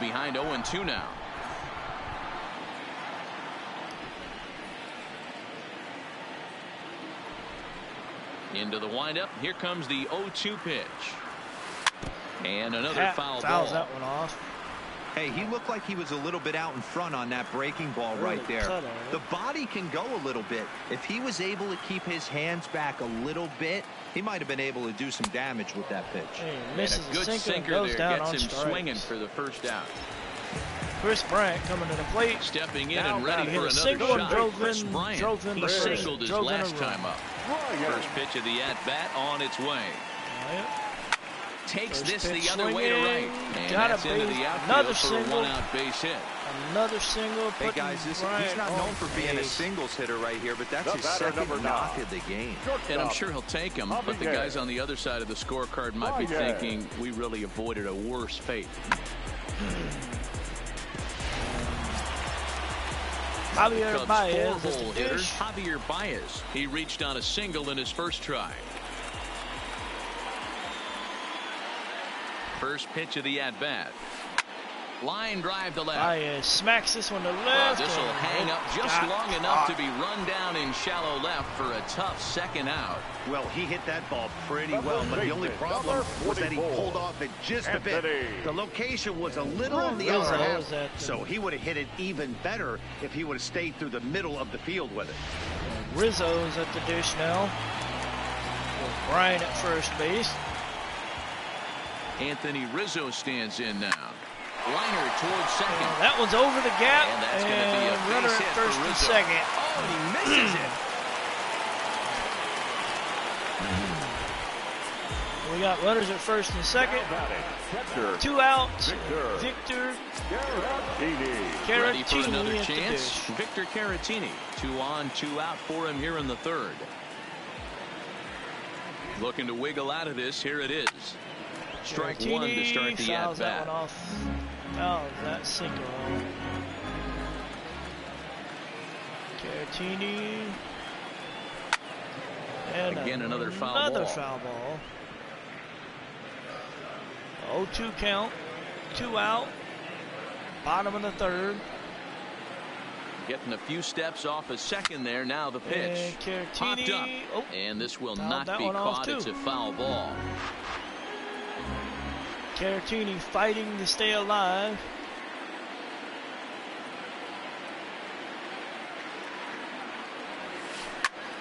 Speaker 6: Behind 0-2 now. Into the windup. Here comes the 0-2 pitch. And another foul ball.
Speaker 1: Fouls that one off.
Speaker 8: Hey, he looked like he was a little bit out in front on that breaking ball right there. The body can go a little bit. If he was able to keep his hands back a little bit, he might have been able to do some damage with that pitch.
Speaker 1: Hey, misses
Speaker 6: and a good sinker there gets him swinging for the first out.
Speaker 1: Chris Bryant coming to the plate.
Speaker 6: Stepping in and ready for another
Speaker 1: shot.
Speaker 6: Chris Bryant, he singled his last time up. First pitch of the at-bat on its way. Takes this the other way to right. And that's into the outfield for a one-out base hit.
Speaker 1: Another single.
Speaker 8: Hey guys, he's not known for being a singles hitter right here, but that's his second knock of the game.
Speaker 6: And I'm sure he'll take him, but the guys on the other side of the scorecard might be thinking we really avoided a worse fate.
Speaker 1: Javier Baez is
Speaker 6: the hitter. Javier Baez. He reached on a single in his first try. First pitch of the at-bat. Line drive to left.
Speaker 1: Baez smacks this one to left.
Speaker 6: This will hang up just long enough to be run down in shallow left for a tough second out.
Speaker 7: Well, he hit that ball pretty well, but the only problem was that he pulled off it just a bit. The location was a little on the other half, so he would have hit it even better if he would have stayed through the middle of the field with it.
Speaker 1: Rizzo's at the dish now. With Bryant at first base.
Speaker 6: Anthony Rizzo stands in now. Liner towards second.
Speaker 1: That one's over the gap.
Speaker 6: And that's going to be a
Speaker 1: runner at first and second.
Speaker 6: Oh, he misses it.
Speaker 1: We got runners at first and second. 2 outs. Victor Caratini.
Speaker 6: Ready for another chance. Victor Caratini. 2 on, 2 out for him here in the 3rd. Looking to wiggle out of this. Here it is. Strike
Speaker 1: Caratini
Speaker 6: 1 to start the at-bat.
Speaker 1: That one off. Fouls that single. Caratini. And
Speaker 6: again, another foul
Speaker 1: ball. 0-2 count. 2 out. Bottom of the 3rd.
Speaker 6: Getting a few steps off a second there. Now the pitch. Popped up. And this will not be caught. It's a foul ball.
Speaker 1: Caratini fighting to stay alive.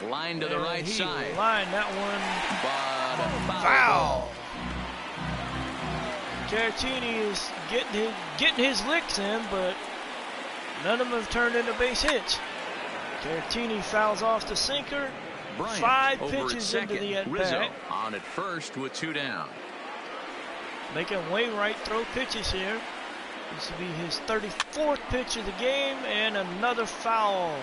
Speaker 6: Line to the right side.
Speaker 1: Line that one.
Speaker 6: But a
Speaker 1: foul. Caratini is getting his licks in, but none of them have turned into base hits. Caratini fouls off the sinker.
Speaker 6: Bryant
Speaker 1: 5
Speaker 6: over
Speaker 1: pitches
Speaker 6: at second.
Speaker 1: into the at-bat.
Speaker 6: Rizzo on at first with 2 down.
Speaker 1: Making Wainwright throw pitches here. This will be his 34th pitch of the game, and another foul.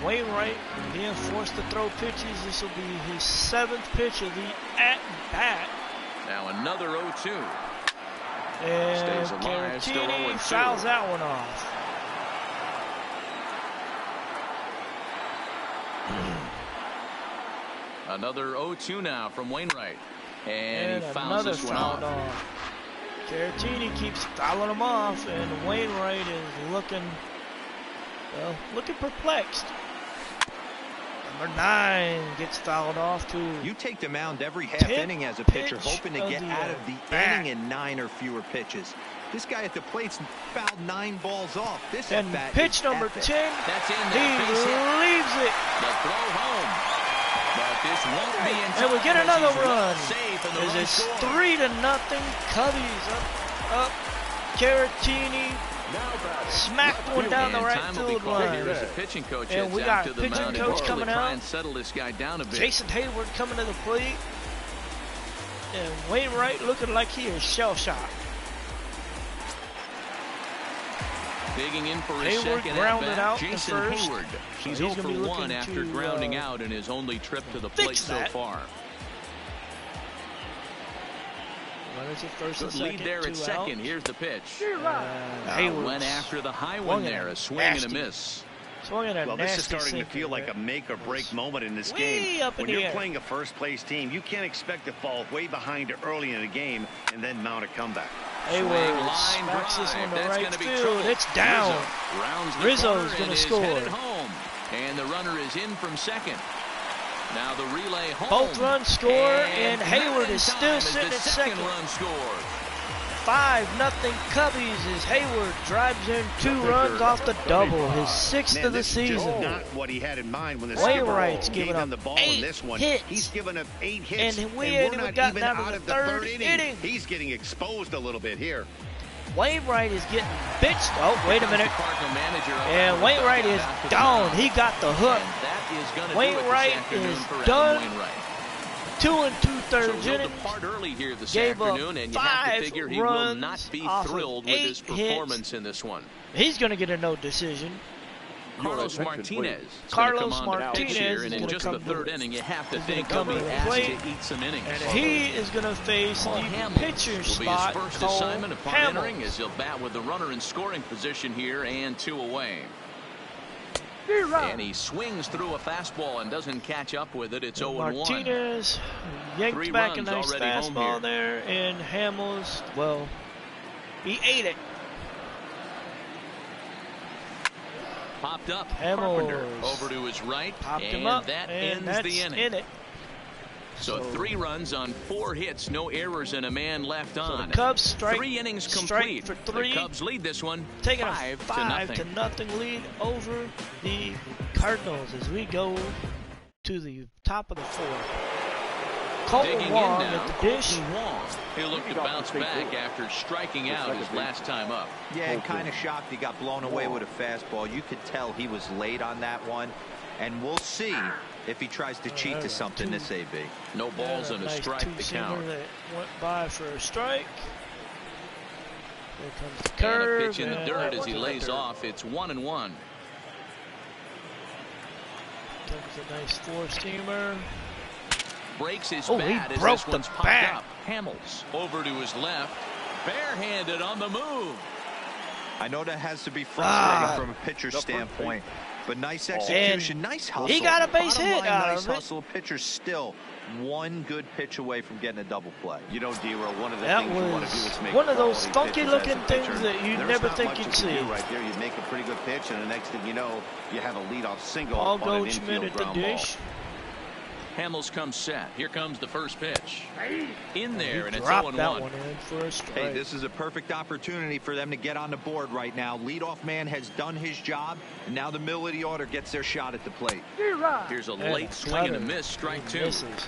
Speaker 1: Wainwright being forced to throw pitches. This will be his 7th pitch of the at-bat.
Speaker 6: Now another 0-2.
Speaker 1: And
Speaker 6: stays alive, still
Speaker 1: Caratini fouls that one off.
Speaker 6: Another 0-2 now from Wainwright. And he fouls this one off.
Speaker 1: Caratini keeps fouling him off, and Wainwright is looking perplexed. Number 9 gets fouled off too.
Speaker 8: You take the mound every half inning as a pitcher, hoping to get out of the inning in 9 or fewer pitches. This guy at the plate's fouled 9 balls off. This
Speaker 1: and pitch number 10.
Speaker 6: That's in
Speaker 1: there. He leaves it.
Speaker 6: The throw home. But this won't be in time.
Speaker 1: And we get another run.
Speaker 6: Safe and the
Speaker 1: As
Speaker 6: run
Speaker 1: it's
Speaker 6: scores.
Speaker 1: 3-0. Cubbies up. Caratini smacked one down the right field line.
Speaker 6: As a pitching coach
Speaker 1: And we
Speaker 6: heads
Speaker 1: got
Speaker 6: out to the
Speaker 1: pitching
Speaker 6: mound
Speaker 1: coach
Speaker 6: and
Speaker 1: coming
Speaker 6: try
Speaker 1: out.
Speaker 6: and settle this guy down a bit.
Speaker 1: Jason Hayward coming to the plate. And Wainwright looking like he is shell-shocked.
Speaker 6: Digging in for his
Speaker 1: Hayward
Speaker 6: second
Speaker 1: grounded
Speaker 6: at-bat,
Speaker 1: out in
Speaker 6: Jason
Speaker 1: first.
Speaker 6: Hayward.
Speaker 1: So
Speaker 6: He's
Speaker 1: he's
Speaker 6: 0
Speaker 1: gonna
Speaker 6: for
Speaker 1: be
Speaker 6: 1
Speaker 1: looking
Speaker 6: after
Speaker 1: to,
Speaker 6: grounding out in his only trip to the plate so
Speaker 1: that.
Speaker 6: far.
Speaker 1: Runners at first
Speaker 6: Good
Speaker 1: and
Speaker 6: lead
Speaker 1: second,
Speaker 6: there at
Speaker 1: 2
Speaker 6: second.
Speaker 1: out.
Speaker 6: Here's the pitch.
Speaker 1: Hayward
Speaker 6: Went after the high
Speaker 1: swung
Speaker 6: one
Speaker 1: at
Speaker 6: there.
Speaker 1: a
Speaker 6: A swing and a
Speaker 1: nasty-
Speaker 6: miss.
Speaker 1: swung at a
Speaker 7: Well, this is
Speaker 1: nasty
Speaker 7: starting to feel
Speaker 1: sinker,
Speaker 7: like a make or break moment in this
Speaker 1: way
Speaker 7: game.
Speaker 1: up in
Speaker 7: When
Speaker 1: the
Speaker 7: you're
Speaker 1: air.
Speaker 7: playing a first place team, you can't expect to fall way behind early in a game and then mount a comeback.
Speaker 1: Hayward
Speaker 6: Line
Speaker 1: smacks this
Speaker 6: drive.
Speaker 1: one to
Speaker 6: That's
Speaker 1: right
Speaker 6: gonna be
Speaker 1: field.
Speaker 6: trouble.
Speaker 1: It's down.
Speaker 6: Rizzo rounds the
Speaker 1: Rizzo's
Speaker 6: corner
Speaker 1: gonna
Speaker 6: and is
Speaker 1: score.
Speaker 6: headed home. And the runner is in from second. Now the relay home.
Speaker 1: Both runs score, and
Speaker 6: not
Speaker 1: Hayward
Speaker 6: in
Speaker 1: is
Speaker 6: time
Speaker 1: still
Speaker 6: as
Speaker 1: sitting
Speaker 6: the
Speaker 1: at second.
Speaker 6: run scored.
Speaker 1: 5-0 Cubbies as Hayward drives in 2 runs off the double, his 6th
Speaker 7: Man,
Speaker 1: of the
Speaker 7: this is just
Speaker 1: season.
Speaker 7: not what he had in mind when the
Speaker 1: Wainwright's
Speaker 7: skipper
Speaker 1: giving
Speaker 7: gave
Speaker 1: up
Speaker 7: him the ball
Speaker 1: 8
Speaker 7: in this one.
Speaker 1: hits.
Speaker 7: He's given up 8 hits,
Speaker 1: And we
Speaker 7: we're
Speaker 1: ain't even
Speaker 7: not
Speaker 1: gotten
Speaker 7: even
Speaker 1: out of
Speaker 7: out
Speaker 1: the
Speaker 7: of the
Speaker 1: third
Speaker 7: third
Speaker 1: inning.
Speaker 7: inning. He's getting exposed a little bit here.
Speaker 1: Wainwright is getting bitched. Oh, wait a minute.
Speaker 6: Cardinal manager up
Speaker 1: And
Speaker 6: there.
Speaker 1: Wainwright is
Speaker 6: Back to the
Speaker 1: down.
Speaker 6: mound.
Speaker 1: He got the hook.
Speaker 6: And that is gonna
Speaker 1: Wainwright
Speaker 6: do it this afternoon
Speaker 1: is
Speaker 6: for Adam
Speaker 1: done.
Speaker 6: Wainwright.
Speaker 1: 2 2/3
Speaker 6: So he'll
Speaker 1: innings.
Speaker 6: depart early here this
Speaker 1: Gave up
Speaker 6: afternoon, and you have to
Speaker 1: 5
Speaker 6: figure he will
Speaker 1: runs
Speaker 6: not be
Speaker 1: off of
Speaker 6: thrilled with
Speaker 1: 8
Speaker 6: his performance in this one.
Speaker 1: He's going to get a no decision.
Speaker 6: Carlos Martinez is
Speaker 1: Carlos
Speaker 6: going to come on to pitch
Speaker 1: Martinez
Speaker 6: here,
Speaker 1: is
Speaker 6: and in
Speaker 1: gonna
Speaker 6: just
Speaker 1: come
Speaker 6: the
Speaker 1: to
Speaker 6: third
Speaker 1: the-
Speaker 6: inning, you have to
Speaker 1: he's
Speaker 6: think
Speaker 1: gonna
Speaker 6: he'll be
Speaker 1: come to the
Speaker 6: asked
Speaker 1: plate.
Speaker 6: to eat some innings.
Speaker 1: And he is going to face
Speaker 6: Paul
Speaker 1: the
Speaker 6: Hamels
Speaker 1: pitcher
Speaker 6: will
Speaker 1: spot,
Speaker 6: be his first
Speaker 1: Cole
Speaker 6: assignment upon
Speaker 1: Hamels.
Speaker 6: entering, as he'll bat with the runner in scoring position here and 2 away. And he swings through a fastball and doesn't catch up with it. It's 0-1.
Speaker 1: Martinez yanked
Speaker 6: 3
Speaker 1: back a
Speaker 6: runs
Speaker 1: nice
Speaker 6: already home
Speaker 1: fastball
Speaker 6: here.
Speaker 1: there, and Hamels, well, he ate it.
Speaker 6: Popped up.
Speaker 1: Hamels
Speaker 6: Carpenter over to his right.
Speaker 1: Popped
Speaker 6: and
Speaker 1: him up,
Speaker 6: that
Speaker 1: and
Speaker 6: ends
Speaker 1: that's
Speaker 6: the inning.
Speaker 1: in it.
Speaker 6: So 3 runs on 4 hits, no errors, and a man left on.
Speaker 1: The Cubs strike
Speaker 6: 3 innings
Speaker 1: strike
Speaker 6: complete.
Speaker 1: for 3.
Speaker 6: The Cubs lead this one,
Speaker 1: Taking
Speaker 6: 5
Speaker 1: a 5-0 lead over the Cardinals as we go to the top of the 4th. Colton
Speaker 6: Digging in
Speaker 1: Wong
Speaker 6: now,
Speaker 1: at the dish.
Speaker 6: Colton Wong. He'll look to bounce back after striking out his last time up.
Speaker 8: Yeah, kind of shocked he got blown away with a fastball. You could tell he was late on that one. And we'll see if he tries to cheat to something this AB.
Speaker 6: No balls
Speaker 1: And
Speaker 6: and a
Speaker 1: nice
Speaker 6: strike to count.
Speaker 1: two-seamer that went by for a strike. There comes the
Speaker 6: And
Speaker 1: curve.
Speaker 6: a pitch in the
Speaker 1: and
Speaker 6: dirt
Speaker 1: that
Speaker 6: as he
Speaker 1: was
Speaker 6: lays
Speaker 1: dirt.
Speaker 6: off. It's 1-1.
Speaker 1: Comes a nice four-seamer.
Speaker 6: Breaks his
Speaker 1: Oh,
Speaker 6: bat
Speaker 1: he
Speaker 6: as
Speaker 1: broke
Speaker 6: this
Speaker 1: the
Speaker 6: one's popped
Speaker 1: bat.
Speaker 6: up. Hamels over to his left. Barehanded on the move.
Speaker 8: I know that has to be frustrating from a pitcher's standpoint, but nice execution, nice hustle.
Speaker 1: He got a base
Speaker 8: Bottom
Speaker 1: hit
Speaker 8: line,
Speaker 1: out
Speaker 8: nice
Speaker 1: of it.
Speaker 8: hustle. Pitcher's still 1 good pitch away from getting a double play.
Speaker 7: You know, D-Roll, one of the
Speaker 1: That
Speaker 7: things you want to do
Speaker 1: was
Speaker 7: is make
Speaker 1: one of those
Speaker 7: quality pitches
Speaker 1: funky-looking
Speaker 7: as a pitcher.
Speaker 1: things that you
Speaker 7: There's
Speaker 1: never
Speaker 7: not
Speaker 1: think
Speaker 7: much
Speaker 1: you'd
Speaker 7: you can
Speaker 1: see.
Speaker 7: do right there. You make a pretty good pitch, and the next thing you know, you have a leadoff single
Speaker 1: Paul
Speaker 7: on an
Speaker 1: Goldschmidt
Speaker 7: infield
Speaker 1: at the
Speaker 7: ground ball.
Speaker 1: dish.
Speaker 6: Hamels comes set. Here comes the first pitch. In there, and it's
Speaker 1: Dropped that
Speaker 6: 0-1.
Speaker 1: one in for a strike.
Speaker 8: Hey, this is a perfect opportunity for them to get on the board right now. Leadoff man has done his job, and now the middle of the order gets their shot at the plate.
Speaker 6: Here's a
Speaker 1: And
Speaker 6: late
Speaker 1: a
Speaker 6: swing and a
Speaker 1: cutter.
Speaker 6: miss. Strike
Speaker 1: He
Speaker 6: 2.
Speaker 1: misses.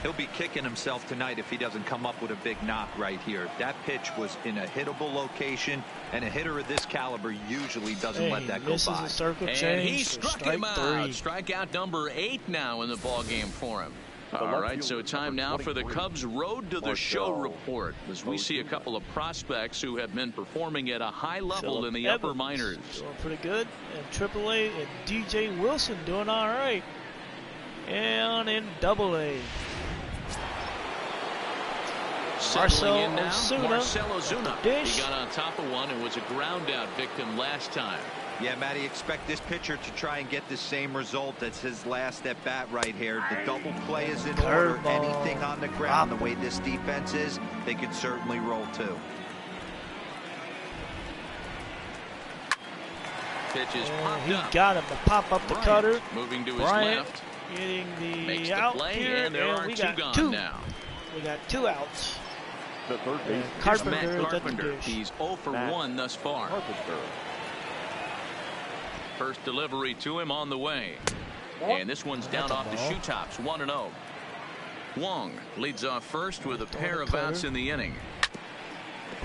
Speaker 8: He'll be kicking himself tonight if he doesn't come up with a big knock right here. That pitch was in a hittable location, and a hitter of this caliber usually doesn't
Speaker 1: Hey,
Speaker 8: let that go
Speaker 1: misses
Speaker 8: by.
Speaker 1: a circle
Speaker 6: And
Speaker 1: change
Speaker 6: he
Speaker 1: for
Speaker 6: struck
Speaker 1: strike
Speaker 6: him out.
Speaker 1: 3.
Speaker 6: Strikeout number 8 now in the ball game for him. All right, so time now for the Cubs' Road to the Show report, as we see a couple of prospects who have been performing at a high level in the upper
Speaker 1: Evans
Speaker 6: minors.
Speaker 1: doing pretty good, and AAA, and DJ Wilson doing all right, and in AA.
Speaker 6: Settling in now,
Speaker 1: Ozuna
Speaker 6: Marcell Ozuna.
Speaker 1: dish.
Speaker 6: He got on top of one and was a ground out victim last time.
Speaker 8: Yeah, Matty, expect this pitcher to try and get the same result as his last at bat right here. The double play is in order.
Speaker 1: Curveball.
Speaker 8: Anything on the ground, the way this defense is, they could certainly roll too.
Speaker 6: Pitch is
Speaker 1: And
Speaker 6: popped
Speaker 1: he
Speaker 6: up.
Speaker 1: got him to pop up the
Speaker 6: Bryant
Speaker 1: cutter.
Speaker 6: moving to his
Speaker 1: Bryant
Speaker 6: left.
Speaker 1: getting
Speaker 6: Makes
Speaker 1: the
Speaker 6: the
Speaker 1: out
Speaker 6: play,
Speaker 1: here,
Speaker 6: and there are
Speaker 1: we
Speaker 6: 2
Speaker 1: got
Speaker 6: gone
Speaker 1: 2.
Speaker 6: now.
Speaker 1: We got 2 outs.
Speaker 4: The third base.
Speaker 1: Carpenter
Speaker 6: Matt
Speaker 1: is at the
Speaker 6: Carpenter.
Speaker 1: dish.
Speaker 6: He's 0 for
Speaker 4: Matt
Speaker 6: 1 thus far.
Speaker 4: Carpenter.
Speaker 6: First delivery to him on the way. And this one's down off the shoe tops, 1-0. Wong leads off first with a pair of outs in the inning.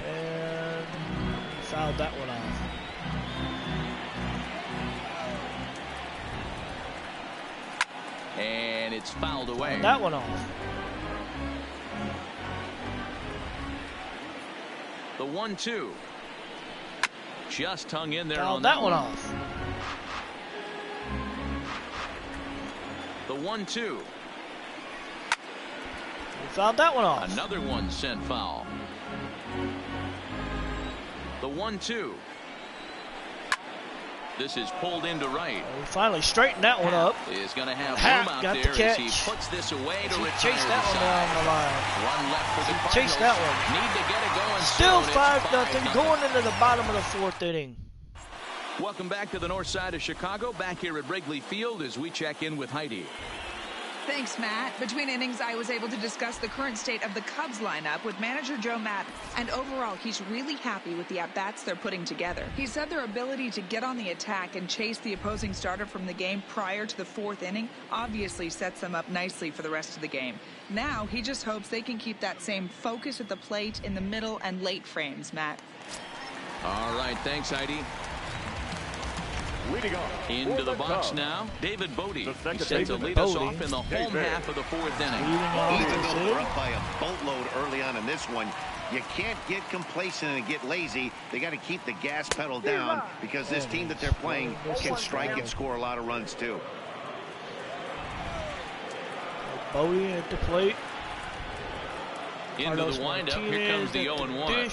Speaker 1: And fouled that one off.
Speaker 6: And it's fouled away.
Speaker 1: Fouled that one off.
Speaker 6: The 1-2. Just hung in there
Speaker 1: Fouled
Speaker 6: on
Speaker 1: that one off.
Speaker 6: The 1-2.
Speaker 1: Fouled that one off.
Speaker 6: Another one sent foul. The 1-2. This is pulled into right.
Speaker 1: We finally straightened that one up.
Speaker 6: Is going to have
Speaker 1: Hap
Speaker 6: room out
Speaker 1: got
Speaker 6: there
Speaker 1: the
Speaker 6: as
Speaker 1: catch.
Speaker 6: he puts this away to retire.
Speaker 1: Chase that one down the line.
Speaker 6: One left for the Cardinals.
Speaker 1: Chase that one.
Speaker 6: Need to get it going.
Speaker 1: Still
Speaker 6: soon.
Speaker 1: 5-0 going into the bottom of the 4th inning.
Speaker 6: Welcome back to the north side of Chicago. Back here at Wrigley Field as we check in with Heidi.
Speaker 9: Thanks, Matt. Between innings, I was able to discuss the current state of the Cubs lineup with manager Joe Matt, and overall, he's really happy with the at-bats they're putting together. He said their ability to get on the attack and chase the opposing starter from the game prior to the 4th inning obviously sets them up nicely for the rest of the game. Now, he just hopes they can keep that same focus at the plate in the middle and late frames, Matt.
Speaker 6: All right, thanks, Heidi.
Speaker 2: Leading off
Speaker 6: into the box now, David Bodie. He's set to lead us off in the home half of the 4th inning.
Speaker 7: Even though they're up by a boatload early on in this one, you can't get complacent and get lazy. They got to keep the gas pedal down because this team that they're playing can strike and score a lot of runs too.
Speaker 1: Bodie at the plate.
Speaker 6: Into the windup. Here comes the 0-1.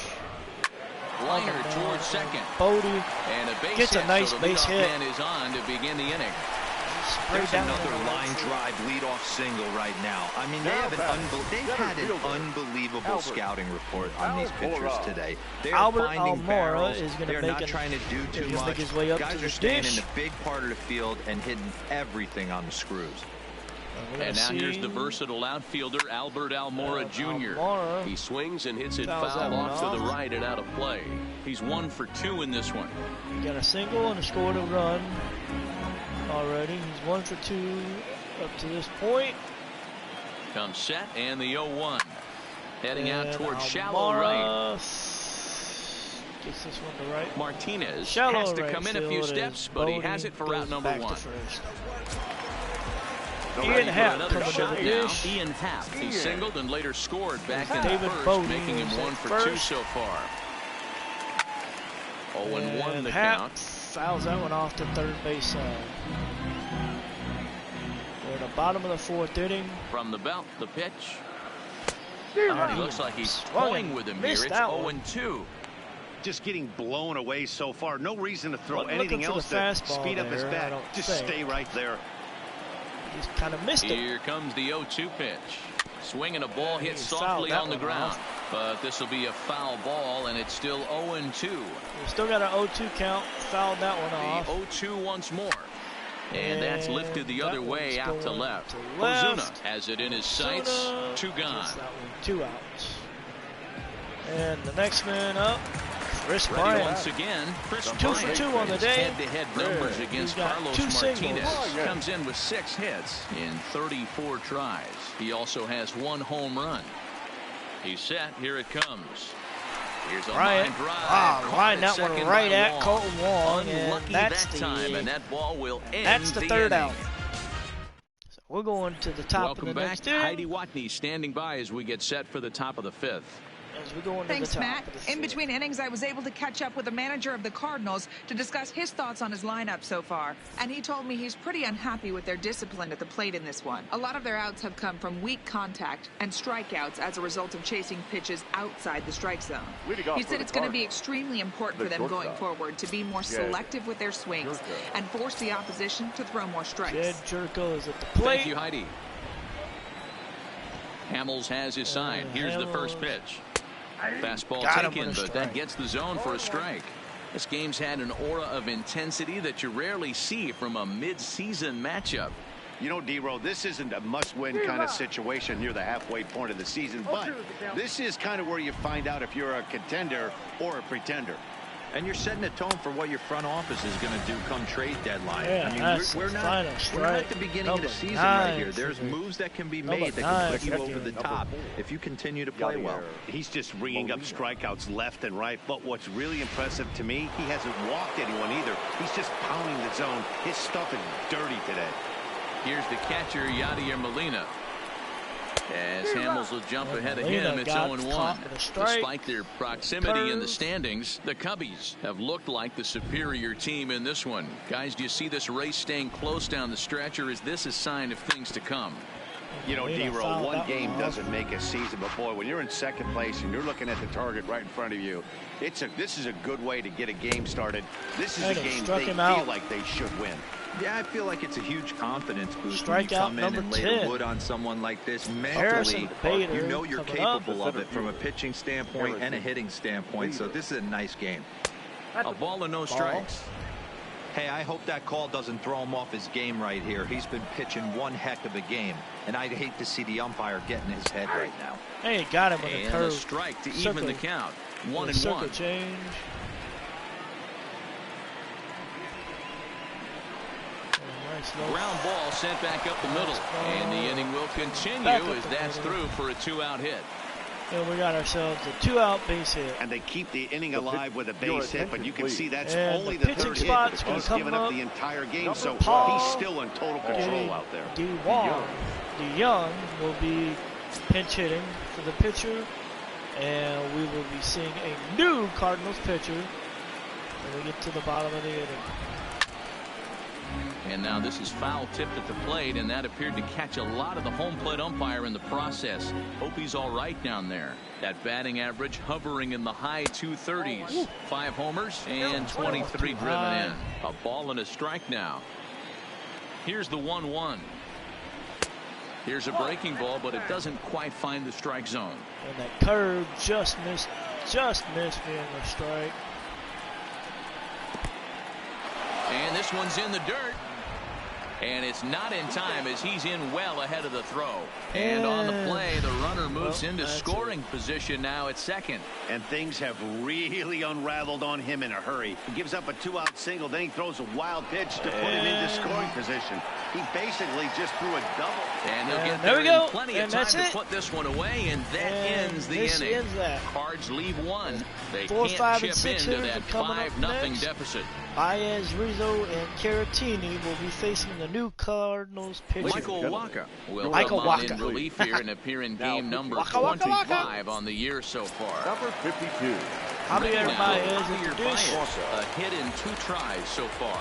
Speaker 6: Liner towards second.
Speaker 1: Bodie
Speaker 6: and a base
Speaker 1: gets
Speaker 6: hit,
Speaker 1: a nice
Speaker 6: so the
Speaker 1: base hit.
Speaker 6: Man is on to begin the inning.
Speaker 8: There's another line drive leadoff single right now. I mean, they've had an unbelievable scouting report on these pitchers today. They're finding barrels. They're not trying to do too much. Guys are staying in the big part of the field and hitting everything on the screws.
Speaker 6: And now here's the versatile outfielder, Albert Almora Jr. He swings and hits it foul off to the right and out of play. He's 1 for 2 in this one.
Speaker 1: He got a single and scored a run already. He's 1 for 2 up to this point.
Speaker 6: Comes set and the 0-1. Heading out towards shallow right.
Speaker 1: Gets this one to right.
Speaker 6: Martinez
Speaker 1: Shallow
Speaker 6: has to
Speaker 1: right
Speaker 6: come in a few steps, but he has it for out number 1.
Speaker 1: Ian Happ
Speaker 6: another
Speaker 1: coming
Speaker 6: shot
Speaker 1: to the
Speaker 6: now.
Speaker 1: dish.
Speaker 6: Ian Happ. He singled and later scored back in
Speaker 1: David
Speaker 6: the first,
Speaker 1: Bodie
Speaker 6: making him 1 for 2 so far. 0-1 the
Speaker 1: Happ
Speaker 6: count.
Speaker 1: fouls that one off to third base side. We're at the bottom of the 4th inning.
Speaker 6: From the belt, the pitch. He looks like he's toying with him here. It's 0-2.
Speaker 7: Just getting blown away so far. No reason to throw
Speaker 1: Looking
Speaker 7: anything
Speaker 1: for
Speaker 7: else
Speaker 1: the
Speaker 7: to
Speaker 1: fastball
Speaker 7: speed up his
Speaker 1: there,
Speaker 7: bat. Just stay right there.
Speaker 1: He's kind of missed it.
Speaker 6: Here comes the 0-2 pitch. Swinging a ball hit softly on the ground. But this will be a foul ball, and it's still 0-2.
Speaker 1: We still got an 0-2 count. Fouled that one off.
Speaker 6: The 0-2 once more. And that's lifted the other way out to left.
Speaker 1: left.
Speaker 6: Ozuna has it in his sights. 2 gone.
Speaker 1: 2 outs. And the next man up, Chris
Speaker 6: Ready
Speaker 1: Bryant.
Speaker 6: once again. Chris
Speaker 1: 2 for 2 on the day.
Speaker 6: Head-to-head numbers against Carlos
Speaker 1: 2
Speaker 6: Martinez.
Speaker 1: singles.
Speaker 6: Comes in with 6 hits in 34 tries. He also has 1 home run. He's set. Here it comes. Here's a line drive.
Speaker 1: Line that one right at Colton Wong, and that's
Speaker 6: that time, and that ball will end.
Speaker 1: That's the third
Speaker 6: inning.
Speaker 1: out. So we're going to the top
Speaker 6: Welcome
Speaker 1: of the
Speaker 6: back.
Speaker 1: next inning.
Speaker 6: Heidi Watney standing by as we get set for the top of the 5th.
Speaker 1: As we go into
Speaker 9: Thanks,
Speaker 1: the top
Speaker 9: Matt.
Speaker 1: of the
Speaker 9: In between innings, I was able to catch up with the manager of the Cardinals to discuss his thoughts on his lineup so far. And he told me he's pretty unhappy with their discipline at the plate in this one. A lot of their outs have come from weak contact and strikeouts as a result of chasing pitches outside the strike zone. He said it's going to be extremely important for them going forward to be more selective with their swings and force the opposition to throw more strikes.
Speaker 1: Jed Jerko is at the plate.
Speaker 6: Thank you, Heidi. Hamels has his sign. Here's the first pitch. Fastball taken, but that gets the zone for a strike. This game's had an aura of intensity that you rarely see from a mid-season matchup.
Speaker 7: You know, D-Row, this isn't a must-win kind of situation near the halfway point of the season, but this is kind of where you find out if you're a contender or a pretender.
Speaker 8: And you're setting a tone for what your front office is going to do come trade deadline.
Speaker 1: Yeah,
Speaker 8: I mean, we're not at the beginning of the season right here. There's moves that can be made that can put you over the top if you continue to play well.
Speaker 7: He's just ringing up strikeouts left and right. But what's really impressive to me, he hasn't walked anyone either. He's just pounding the zone. His stuff is dirty today.
Speaker 6: Here's the catcher, Yadier Molina. As Hamels will jump ahead of him, it's 0-1. Despite their proximity in the standings, the Cubbies have looked like the superior team in this one. Guys, do you see this race staying close down the stretch, or is this a sign of things to come?
Speaker 7: You know, D-Roll, one game doesn't make a season, but boy, when you're in second place and you're looking at the target right in front of you, this is a good way to get a game started. This is a game they feel like they should win.
Speaker 8: Yeah, I feel like it's a huge confidence boost when you come in and lay the wood on someone like this. Mentally, you know you're capable of it from a pitching standpoint and a hitting standpoint, so this is a nice game.
Speaker 6: A ball and no strikes.
Speaker 8: Hey, I hope that call doesn't throw him off his game right here. He's been pitching one heck of a game, and I'd hate to see the umpire get in his head right now.
Speaker 1: Hey, got him with a curve.
Speaker 6: And a strike to even the count. 1-1.
Speaker 1: Change.
Speaker 6: Ground ball sent back up the middle, and the inning will continue as that's through for a 2-out hit.
Speaker 1: And we got ourselves a 2-out base hit.
Speaker 7: And they keep the inning alive with a base hit, but you can see that's
Speaker 1: and
Speaker 7: only the third hit. He's given up the entire game, so he's still in total control out there.
Speaker 1: DeYoung will be pinch hitting for the pitcher, and we will be seeing a new Cardinals pitcher when we get to the bottom of the inning.
Speaker 6: And now this is foul tipped at the plate, and that appeared to catch a lot of the home plate umpire in the process. Hope he's all right down there. That batting average hovering in the high 230s. 5 homers and 23 driven in. A ball and a strike now. Here's the 1-1. Here's a breaking ball, but it doesn't quite find the strike zone.
Speaker 1: And that curve just missed being a strike.
Speaker 6: And this one's in the dirt. And it's not in time as he's in well ahead of the throw. And on the play, the runner moves into scoring position now at second.
Speaker 7: And things have really unraveled on him in a hurry. He gives up a 2-out single, then he throws a wild pitch to put him into scoring position. He basically just threw a double.
Speaker 6: And they'll get there in plenty of time to put this one away, and that ends the inning. Cards leave one. They can't chip into that 5-0 deficit.
Speaker 1: Baez, Rizzo, and Caratini will be facing the new Cardinals pitcher.
Speaker 6: Michael Wacha will come on in relief here and appear in game number 25 on the year so far.
Speaker 4: Number 52.
Speaker 1: Javier Baez introduced.
Speaker 6: A hit in 2 tries so far.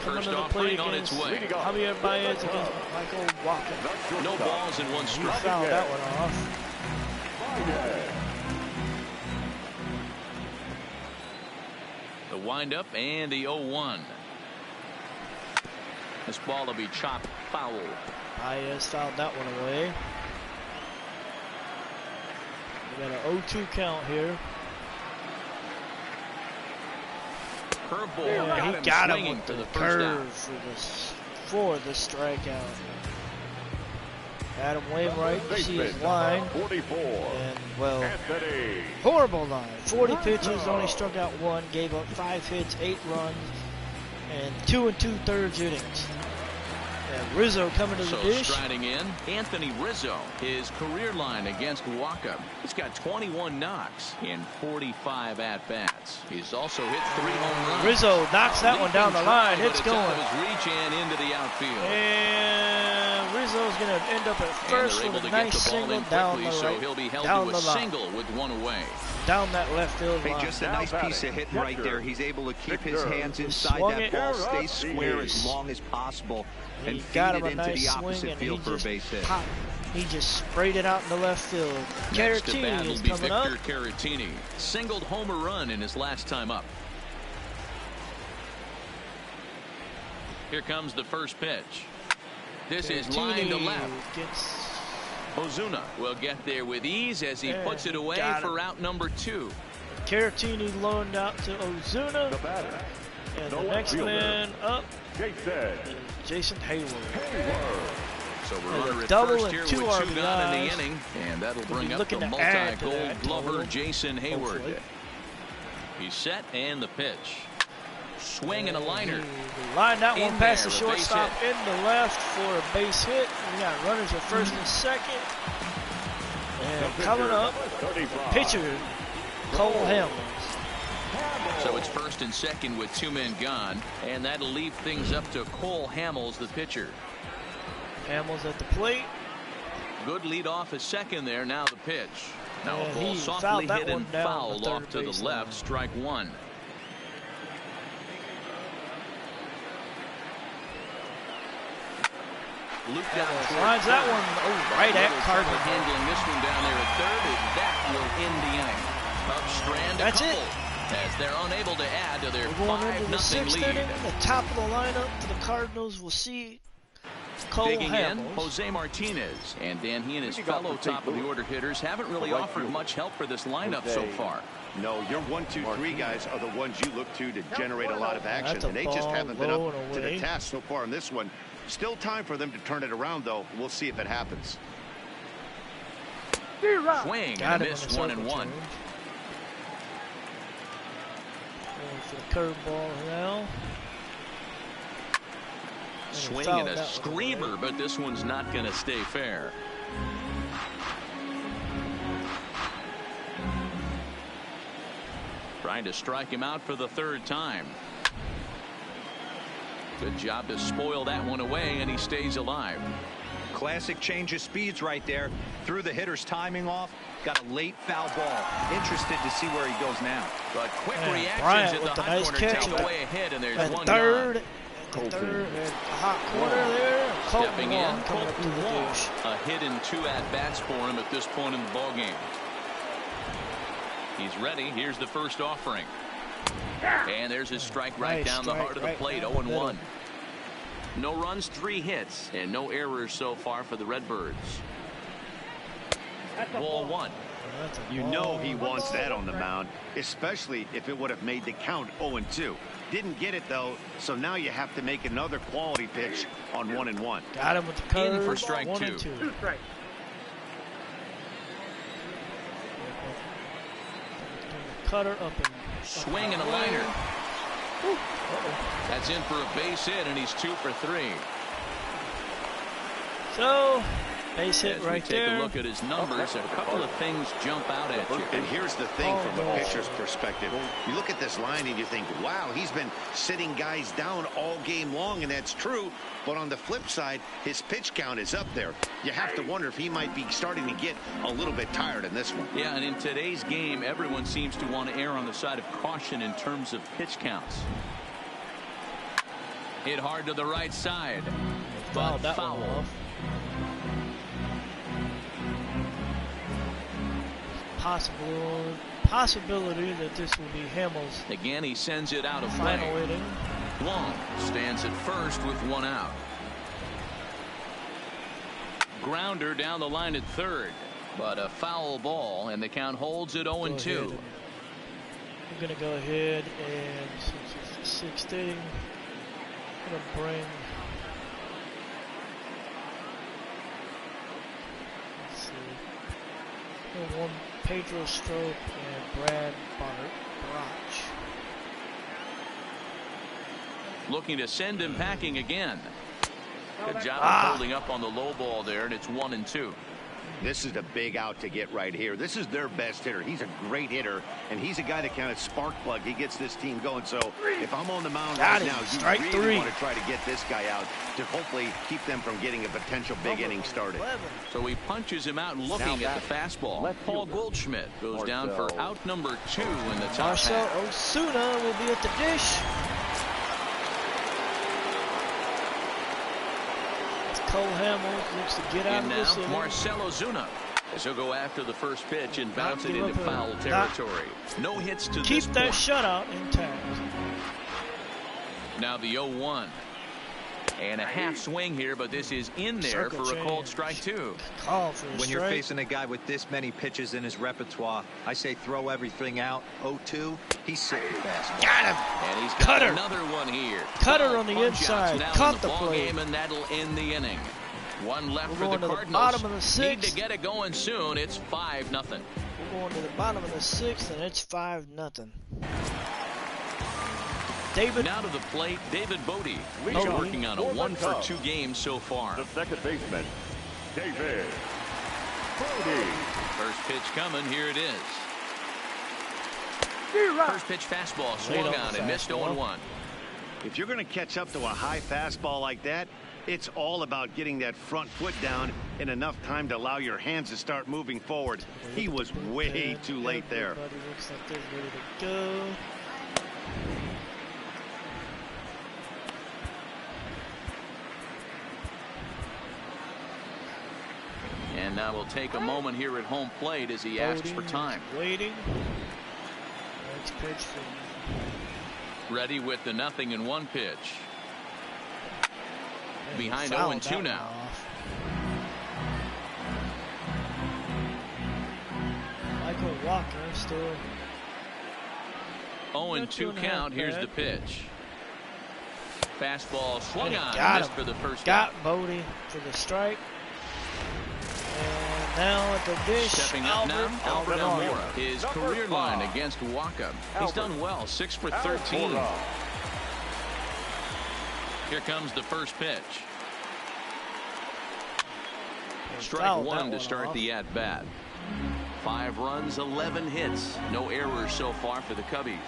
Speaker 1: First
Speaker 6: offering on its way.
Speaker 1: Javier Baez against Michael Wacha.
Speaker 6: No balls in 1 strike.
Speaker 1: Fouled that one off.
Speaker 6: The windup and the 0-1. This ball will be chopped foul.
Speaker 1: Baez fouled that one away. We got an 0-2 count here.
Speaker 6: Curveball.
Speaker 1: Yeah, he got him with
Speaker 6: for the
Speaker 1: curve for the strikeout. Adam Wainwright, you see his line.
Speaker 4: 44.
Speaker 1: And, well, horrible line. 40 pitches, only struck out 1, gave up 5 hits, 8 runs, and 2 2/3 innings. And Rizzo coming to the dish.
Speaker 6: Striding in, Anthony Rizzo, his career line against Wacha. He's got 21 knocks in 45 at-bats. He's also hit 3 home runs.
Speaker 1: Rizzo knocks that one down the line. It's going.
Speaker 6: Out of his reach and into the outfield.
Speaker 1: And Rizzo's going to end up at first with a nice single down the right.
Speaker 6: So he'll be held to a single with 1 away.
Speaker 1: Down that left field line.
Speaker 8: Hey, just a nice piece of hitting right there. He's able to keep his hands inside that ball, stay square as long as possible, and feed it into the opposite field for a base hit.
Speaker 1: He just sprayed it out in the left field. Caratini is coming up.
Speaker 6: Victor Caratini singled homer run in his last time up. Here comes the first pitch. This is line to left. Ozuna will get there with ease as he puts it away for out number 2.
Speaker 1: Caratini loaned out to Ozuna.
Speaker 4: The batter.
Speaker 1: And the next man up is Jason Hayward.
Speaker 6: So we're runner at
Speaker 1: double
Speaker 6: first
Speaker 1: and
Speaker 6: here
Speaker 1: 2
Speaker 6: with 2
Speaker 1: RBIs.
Speaker 6: gone in the inning, and that'll bring up the multi-gold glover Jason Hayward.
Speaker 1: Hopefully.
Speaker 6: He's set and the pitch. Swing and a liner.
Speaker 1: Line that one past the
Speaker 6: there, a base
Speaker 1: shortstop
Speaker 6: hit.
Speaker 1: in the left for a base hit. We got runners at first and second. And coming up, pitcher Cole Hamels.
Speaker 6: So it's first and second with 2 men gone, and that'll leave things up to Cole Hamels, the pitcher.
Speaker 1: Hamels at the plate.
Speaker 6: Good lead off at second there. Now the pitch. Now a ball
Speaker 1: he
Speaker 6: softly
Speaker 1: fouled that
Speaker 6: hit
Speaker 1: one
Speaker 6: and
Speaker 1: down
Speaker 6: fouled
Speaker 1: the
Speaker 6: off
Speaker 1: third
Speaker 6: to the
Speaker 1: base
Speaker 6: left.
Speaker 1: line.
Speaker 6: Strike one. Luke down
Speaker 1: Lines that one right at Carter.
Speaker 6: Handling this one down there at third, and that will end the inning. Up strand a
Speaker 1: That's
Speaker 6: couple,
Speaker 1: it.
Speaker 6: as they're unable to add to their
Speaker 1: We're going into the
Speaker 6: 5-0
Speaker 1: 6th
Speaker 6: lead.
Speaker 1: inning. The top of the lineup for the Cardinals. We'll see Cole
Speaker 6: Digging in,
Speaker 1: Hamels.
Speaker 6: Jose Martinez. And Dan, he and his fellow top-of-the-order hitters haven't really offered much help for this lineup so far.
Speaker 7: No, your 1, 2, 3 guys are the ones you look to generate a lot of action,
Speaker 1: That's a
Speaker 7: and they just
Speaker 1: ball
Speaker 7: haven't been
Speaker 1: low
Speaker 7: up
Speaker 1: and
Speaker 7: to the
Speaker 1: away.
Speaker 7: task so far in this one. Still time for them to turn it around, though. We'll see if it happens.
Speaker 6: Swing
Speaker 1: Got
Speaker 6: and a
Speaker 1: him
Speaker 6: miss,
Speaker 1: on the
Speaker 6: 1-1.
Speaker 1: circle change. Going for the curveball now.
Speaker 6: Swing
Speaker 1: fouled
Speaker 6: and a
Speaker 1: that one
Speaker 6: screamer,
Speaker 1: away.
Speaker 6: but this one's not going to stay fair. Trying to strike him out for the 3rd time. Good job to spoil that one away, and he stays alive.
Speaker 8: Classic change of speeds right there. Threw the hitter's timing off. Got a late foul ball. Interested to see where he goes now.
Speaker 6: But quick
Speaker 1: Man,
Speaker 6: reactions
Speaker 1: Bryant
Speaker 6: at
Speaker 1: with
Speaker 6: the
Speaker 1: the
Speaker 6: hot
Speaker 1: nice
Speaker 6: corner
Speaker 1: catch
Speaker 6: take
Speaker 1: at
Speaker 6: away ahead, and there's
Speaker 1: At
Speaker 6: one
Speaker 1: third,
Speaker 6: gone.
Speaker 1: at the hot corner there.
Speaker 6: Stepping in,
Speaker 1: Colton coming up to the
Speaker 6: Wong.
Speaker 1: dish.
Speaker 6: A hit and 2 at-bats for him at this point in the ballgame. He's ready. Here's the first offering. And there's his strike right
Speaker 1: Nice
Speaker 6: down the
Speaker 1: strike
Speaker 6: heart of the
Speaker 1: right
Speaker 6: plate,
Speaker 1: down the
Speaker 6: 0-1. No runs, 3 hits, and no errors so far for the Redbirds. Ball 1.
Speaker 7: You know he wants that on the mound, especially if it would have made the count 0-2. Didn't get it, though, so now you have to make another quality pitch on 1-1.
Speaker 1: Got him with the curve.
Speaker 6: In for strike
Speaker 1: 1
Speaker 6: 2.
Speaker 1: and 2. Cutter up and
Speaker 6: Swing and a liner. That's in for a base hit, and he's 2 for 3.
Speaker 1: So, base hit
Speaker 6: As
Speaker 1: right
Speaker 6: we take
Speaker 1: there.
Speaker 6: a look at his numbers, a couple of things jump out at you.
Speaker 7: And here's the thing from
Speaker 1: Oh,
Speaker 7: a pitcher's perspective. You look at this line and you think, wow, he's been sitting guys down all game long, and that's true. But on the flip side, his pitch count is up there. You have to wonder if he might be starting to get a little bit tired in this one.
Speaker 6: Yeah, and in today's game, everyone seems to want to err on the side of caution in terms of pitch counts. Hit hard to the right side, but
Speaker 1: Fouled that
Speaker 6: foul.
Speaker 1: one off. Possibility that this will be Hamels'
Speaker 6: Again, he sends it out of
Speaker 1: final
Speaker 6: play.
Speaker 1: inning.
Speaker 6: Wong stands at first with 1 out. Grounder down the line at third, but a foul ball, and the count holds at 0-2.
Speaker 1: We're going to go ahead and, since it's the 6th inning, going to bring, let's see, one Pedro Strop and Brad Brach.
Speaker 6: Looking to send him packing again. Good job of holding up on the low ball there, and it's 1-2.
Speaker 7: This is a big out to get right here. This is their best hitter. He's a great hitter, and he's a guy that kind of spark plug. He gets this team going. So if I'm on the mound right now, you really want to try to get this guy out to hopefully keep them from getting a potential big inning started.
Speaker 6: So he punches him out looking at the fastball. Paul Goldschmidt goes down for out number 2 in the top
Speaker 1: Marcell
Speaker 6: half.
Speaker 1: Osuna will be at the dish. Cole Hamels looks to get out
Speaker 6: And
Speaker 1: of this
Speaker 6: now
Speaker 1: inning.
Speaker 6: Marcell Ozuna, as he'll go after the first pitch and bounce it into foul territory. No hits to
Speaker 1: Keep
Speaker 6: this
Speaker 1: that
Speaker 6: point.
Speaker 1: shutout intact.
Speaker 6: Now the 0-1. And a half swing here, but this is in there
Speaker 1: Circle
Speaker 6: for a called
Speaker 1: change.
Speaker 6: strike 2.
Speaker 1: Call for a
Speaker 8: When you're
Speaker 1: strike.
Speaker 8: facing a guy with this many pitches in his repertoire, I say throw everything out. 0-2, he's sitting fast.
Speaker 1: Got him.
Speaker 6: And he's got
Speaker 1: Cutter.
Speaker 6: another one here.
Speaker 1: Cutter
Speaker 6: 12
Speaker 1: on the
Speaker 6: punch-outs
Speaker 1: inside.
Speaker 6: now
Speaker 1: Caught
Speaker 6: in
Speaker 1: the
Speaker 6: ball
Speaker 1: play.
Speaker 6: game, and that'll end the inning. One left
Speaker 1: We're
Speaker 6: for
Speaker 1: going
Speaker 6: the
Speaker 1: to the
Speaker 6: Cardinals.
Speaker 1: bottom of the
Speaker 6: Need
Speaker 1: 6th.
Speaker 6: to get it going soon. It's 5-0.
Speaker 1: We're going to the bottom of the 6th, and it's 5-0. David.
Speaker 6: Now to the plate, David Bodie. He's working on a 1-for-2 game so far.
Speaker 4: The second baseman, David Bodie.
Speaker 6: First pitch coming. Here it is. First pitch fastball swung on and missed 0-1.
Speaker 7: If you're going to catch up to a high fastball like that, it's all about getting that front foot down in enough time to allow your hands to start moving forward. He was way too late there.
Speaker 1: Everybody looks like they're ready to go.
Speaker 6: And now we'll take a moment here at home plate as he asks for time.
Speaker 1: Waiting. Next pitch from...
Speaker 6: Ready with the 0-1 pitch. Behind 0-2 now.
Speaker 1: Michael Walker still.
Speaker 6: 0-2 count. Here's the pitch. Fastball swung on. Missed for the first
Speaker 1: out. Got Bodie for the strike. And now at the dish.
Speaker 6: Stepping up now, Albert Almora. His career line against Waka. He's done well, 6 for 13. Here comes the first pitch. Strike one to start the at-bat. 5 runs, 11 hits. No errors so far for the Cubbies.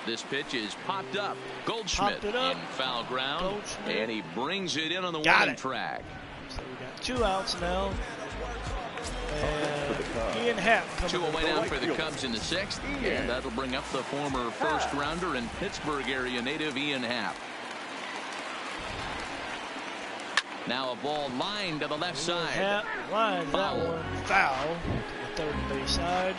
Speaker 6: This pitch is popped up. Goldschmidt in foul ground. And he brings it in on the warning track.
Speaker 1: So we got 2 outs now. And Ian Happ.
Speaker 6: 2 away now for the Cubs in the 6th. And that'll bring up the former first-rounder and Pittsburgh area native Ian Happ. Now a ball lined to the left side.
Speaker 1: Happ lines that one foul to the third base side.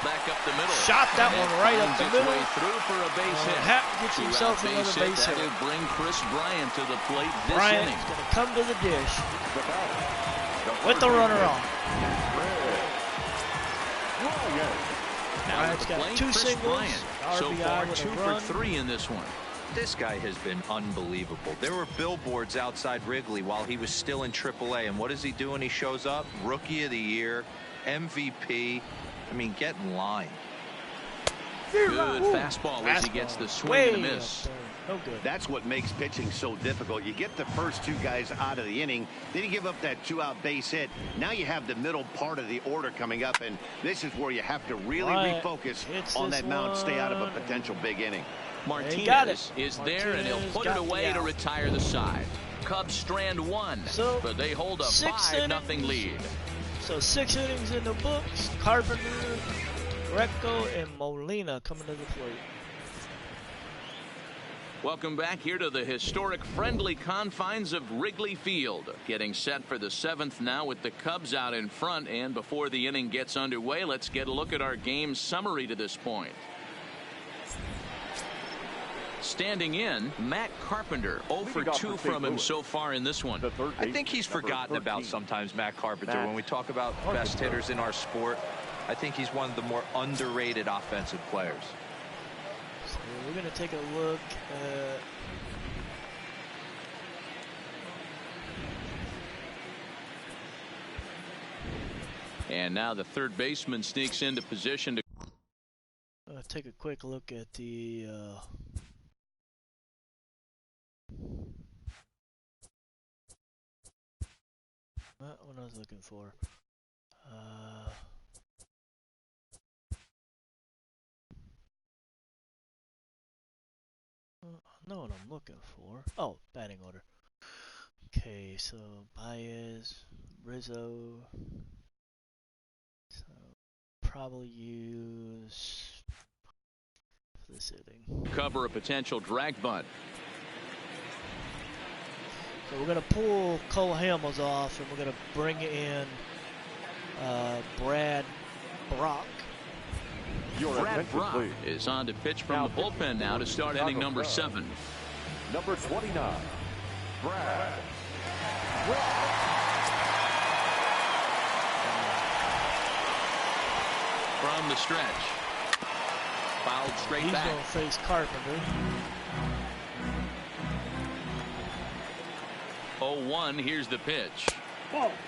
Speaker 6: Back up the middle.
Speaker 1: Shot that one right up the middle.
Speaker 6: Way through for a base hit.
Speaker 1: Happ gets himself another base hit.
Speaker 6: That'll bring Chris Bryant to the plate this
Speaker 1: Bryant's
Speaker 6: inning.
Speaker 1: going to come to the dish with the runner on.
Speaker 6: Now
Speaker 1: Bryant's got
Speaker 6: plate,
Speaker 1: 2
Speaker 6: Chris
Speaker 1: singles.
Speaker 6: Bryant.
Speaker 1: RBI
Speaker 6: So far, 2
Speaker 1: for
Speaker 6: 3 in this one.
Speaker 8: This guy has been unbelievable. There were billboards outside Wrigley while he was still in AAA. And what is he doing? He shows up, Rookie of the Year, MVP. I mean, get in line.
Speaker 6: Good fastball as he gets the swing and a miss.
Speaker 1: No good.
Speaker 7: That's what makes pitching so difficult. You get the first 2 guys out of the inning, then you give up that 2-out base hit. Now you have the middle part of the order coming up, and this is where you have to really refocus on that mound, stay out of a potential big inning.
Speaker 6: Martinez is there, and he'll put it away to retire the side. Cubs strand 1, but they hold a 5-0 lead.
Speaker 1: So 6 innings in the books. Carpenter, Greco, and Molina coming to the plate.
Speaker 6: Welcome back here to the historic friendly confines of Wrigley Field. Getting set for the 7th now with the Cubs out in front. And before the inning gets underway, let's get a look at our game summary to this point. Standing in, Matt Carpenter, 0 for 2 from him so far in this one.
Speaker 8: I think he's forgotten about sometimes, Matt Carpenter. When we talk about best hitters in our sport, I think he's one of the more underrated offensive players.
Speaker 1: So we're going to take a look at
Speaker 6: and now the third baseman sneaks into position to
Speaker 1: take a quick look at the what I was looking for. I know what I'm looking for. Oh, batting order. Okay, so Baez, Rizzo. So probably use this inning.
Speaker 6: Cover a potential drag bunt.
Speaker 1: So we're going to pull Cole Hamels off, and we're going to bring in Brad Brock.
Speaker 6: Brad Brock is on to pitch from the bullpen now to start inning number 7.
Speaker 4: Number 29, Brad Brock.
Speaker 6: From the stretch. Fouled straight back.
Speaker 1: He's going to face Carpenter.
Speaker 6: 0-1. Here's the pitch.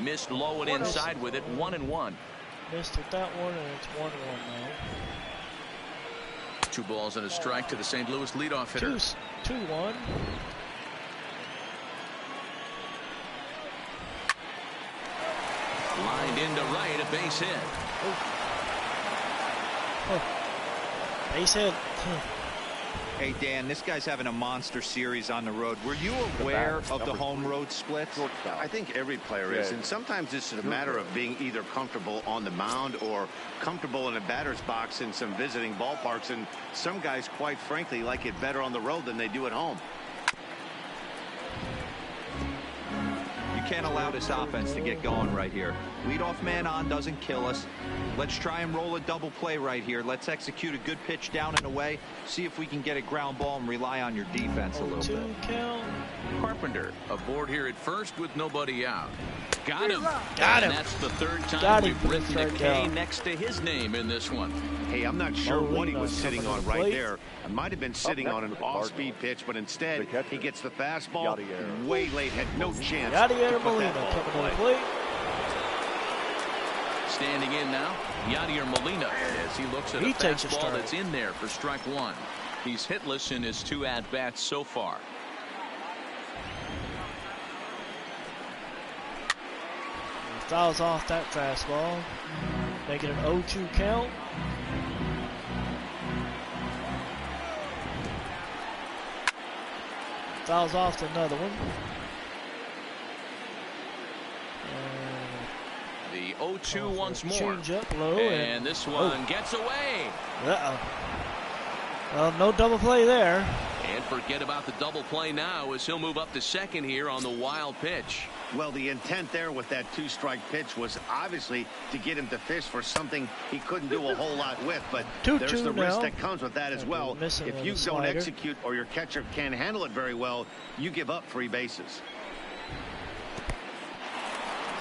Speaker 6: Missed low and inside with it. 1-1.
Speaker 1: Missed with that one, and it's 1-1 now.
Speaker 6: 2 balls and a strike to the St. Louis leadoff hitter.
Speaker 1: 2-1.
Speaker 6: Lined into right, a base hit.
Speaker 1: Base hit.
Speaker 8: Hey, Dan, this guy's having a monster series on the road. Were you aware of the home road splits?
Speaker 7: I think every player is, and sometimes it's a matter of being either comfortable on the mound or comfortable in a batter's box in some visiting ballparks, and some guys, quite frankly, like it better on the road than they do at home.
Speaker 8: You can't allow this offense to get going right here. Leadoff man on doesn't kill us. Let's try and roll a double play right here. Let's execute a good pitch down and away. See if we can get a ground ball and rely on your defense a little bit.
Speaker 6: Carpenter aboard here at first with nobody out. Got him.
Speaker 1: Got him.
Speaker 6: And that's the 3rd time we've written a K next to his name in this one.
Speaker 7: Hey, I'm not sure what he was sitting on right there. It might have been sitting on an off-speed pitch, but instead he gets the fastball way late, had no chance.
Speaker 1: Yadier Molina coming to the plate.
Speaker 6: Standing in now, Yadier Molina, as he looks at a fastball that's in there for strike 1. He's hitless in his 2 at-bats so far.
Speaker 1: Fouls off that fastball, making an 0-2 count. Fouls off to another one.
Speaker 6: The 0-2 once more.
Speaker 1: Change up low,
Speaker 6: and this one gets away.
Speaker 1: Well, no double play there.
Speaker 6: And forget about the double play now as he'll move up to second here on the wild pitch.
Speaker 7: Well, the intent there with that 2-strike pitch was obviously to get him to fish for something he couldn't do a whole lot with, but there's the risk that comes with that as well. If you don't execute or your catcher can't handle it very well, you give up free bases.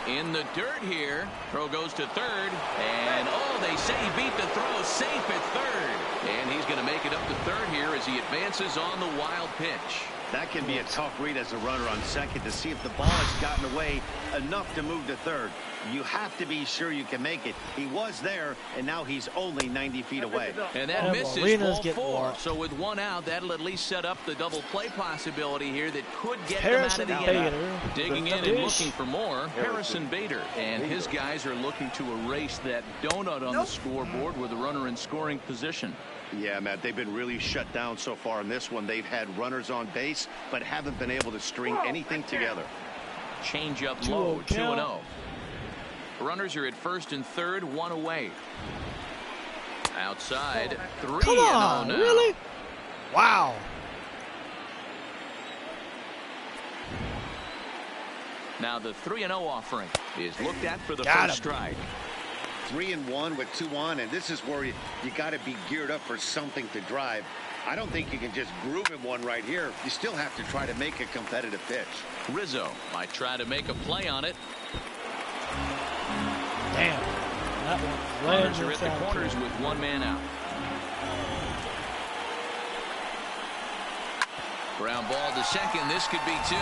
Speaker 6: In the dirt here. Throw goes to third. And, they say he beat the throw. Safe at third. And he's going to make it up to third here as he advances on the wild pitch.
Speaker 7: That can be a tough read as a runner on second to see if the ball has gotten away enough to move to third. You have to be sure you can make it. He was there, and now he's only 90 feet away.
Speaker 6: And that misses ball 4. So with 1 out, that'll at least set up the double play possibility here that could get them out of the inning. Digging in and looking for more, Harrison Bader. And his guys are looking to erase that donut on the scoreboard with a runner in scoring position.
Speaker 7: Yeah, Matt, they've been really shut down so far in this one. They've had runners on base, but haven't been able to string anything together.
Speaker 6: Change up low, 2-0. Runners are at first and third, 1 away. Outside, 3-0 now.
Speaker 1: Really? Wow.
Speaker 6: Now the 3-0 offering is looked at for the first strike.
Speaker 7: 3-1 with 2 on, and this is where you got to be geared up for something to drive. I don't think you can just groove him one right here. You still have to try to make a competitive pitch.
Speaker 6: Rizzo might try to make a play on it.
Speaker 1: Damn. That one.
Speaker 6: Runners are at the corners with 1 man out. Ground ball to second. This could be 2.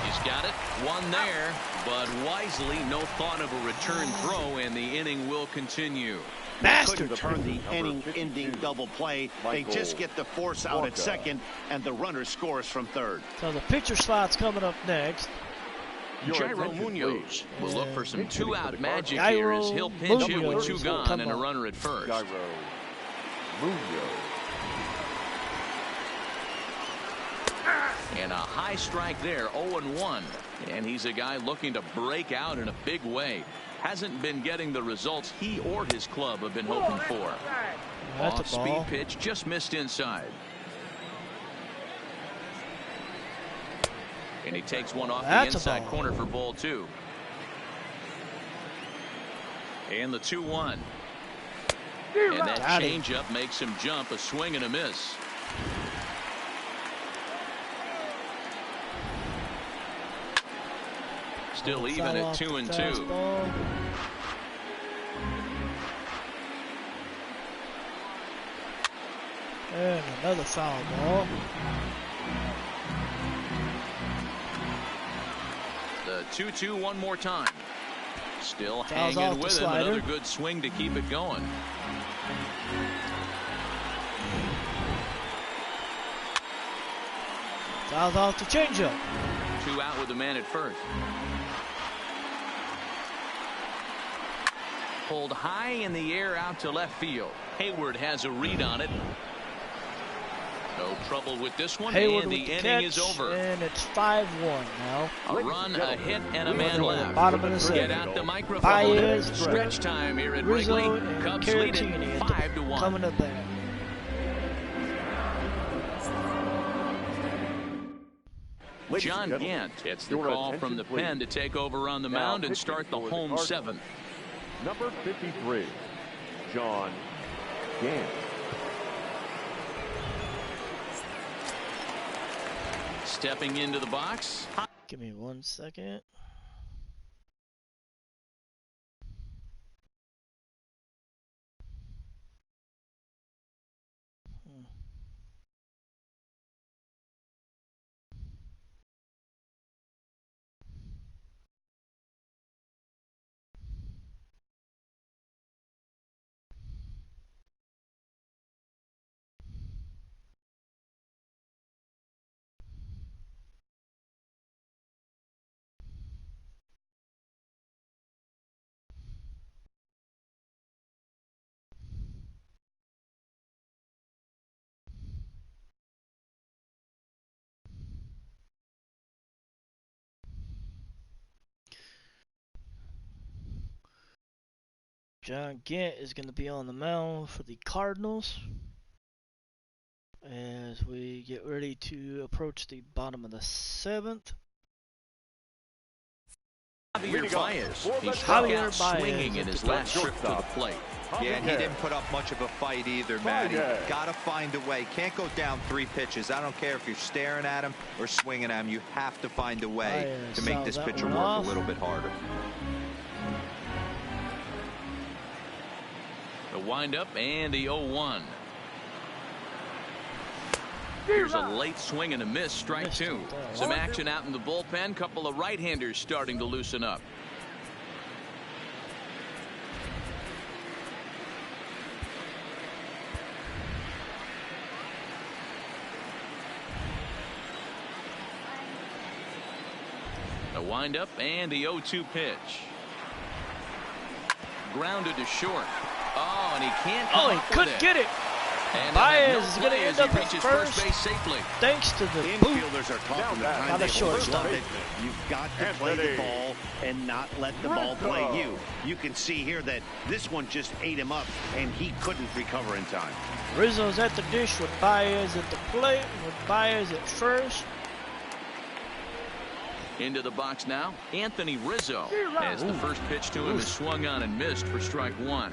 Speaker 6: He's got it. 1 there, but wisely, no thought of a return throw, and the inning will continue.
Speaker 7: Couldn't turn the inning-ending double play. They just get the force out at second, and the runner scores from third.
Speaker 1: So the pitcher slot's coming up next.
Speaker 6: Jairo Munoz will look for some 2-out magic here as he'll pinch hit with 2 gone and a runner at first.
Speaker 4: Jairo Munoz.
Speaker 6: And a high strike there, 0-1. And he's a guy looking to break out in a big way. Hasn't been getting the results he or his club have been hoping for. Off-speed pitch, just missed inside. And he takes one off the inside corner for ball 2. And the 2-1. And that changeup makes him jump, a swing and a miss. Still even at 2-2.
Speaker 1: And another foul ball.
Speaker 6: the 2-2 one more time. Still
Speaker 1: Fouls
Speaker 6: hanging
Speaker 1: off
Speaker 6: with
Speaker 1: the
Speaker 6: him.
Speaker 1: slider.
Speaker 6: Another good swing to keep it going.
Speaker 1: Fouls off the changeup.
Speaker 6: 2 out with the man at first. Pulled high in the air out to left field. Hayward has a read on it. No trouble with this one.
Speaker 1: Hayward
Speaker 6: and the
Speaker 1: with the
Speaker 6: inning
Speaker 1: catch,
Speaker 6: is over.
Speaker 1: and it's 5-1 now.
Speaker 6: A run, a hit, and a man left.
Speaker 1: Bottom of the
Speaker 6: Get
Speaker 1: 7th.
Speaker 6: out the microphone.
Speaker 1: Baez,
Speaker 6: Stretch time here at
Speaker 1: Rizzo,
Speaker 6: Wrigley.
Speaker 1: and
Speaker 6: Cubs lead it
Speaker 1: Caratini
Speaker 6: 5-1.
Speaker 1: coming up there.
Speaker 6: John Gant gets the call from the pen to take over on the mound and start the home 7th.
Speaker 4: Number 53, John Gant.
Speaker 6: Stepping into the box.
Speaker 1: Give me 1 second. John Gant is going to be on the mound for the Cardinals as we get ready to approach the bottom of the 7th.
Speaker 6: Javier Baez. He
Speaker 1: Javier
Speaker 6: struck out
Speaker 1: Baez
Speaker 6: swinging in his last trip to the plate.
Speaker 8: Yeah, and he didn't put up much of a fight either, Matty. Got to find a way. Can't go down 3 pitches. I don't care if you're staring at him or swinging at him. You have to find a way to make this pitcher work a little bit harder.
Speaker 6: The windup and the 0-1. Here's a late swing and a miss, strike 2. Some action out in the bullpen. Couple of right-handers starting to loosen up. The windup and the 0-2 pitch. Grounded to short. Oh, and he can't come up with
Speaker 1: couldn't get it.
Speaker 6: And
Speaker 1: Baez is going to end up at
Speaker 6: first base safely.
Speaker 1: Thanks to the
Speaker 7: Infielders are talking the time they
Speaker 1: shortstop.
Speaker 7: You've got to play the ball and not let the ball play you. You can see here that this one just ate him up, and he couldn't recover in time.
Speaker 1: Rizzo's at the dish with Baez at the plate, with Baez at first.
Speaker 6: Into the box now, Anthony Rizzo. As the first pitch to him is swung on and missed for strike 1.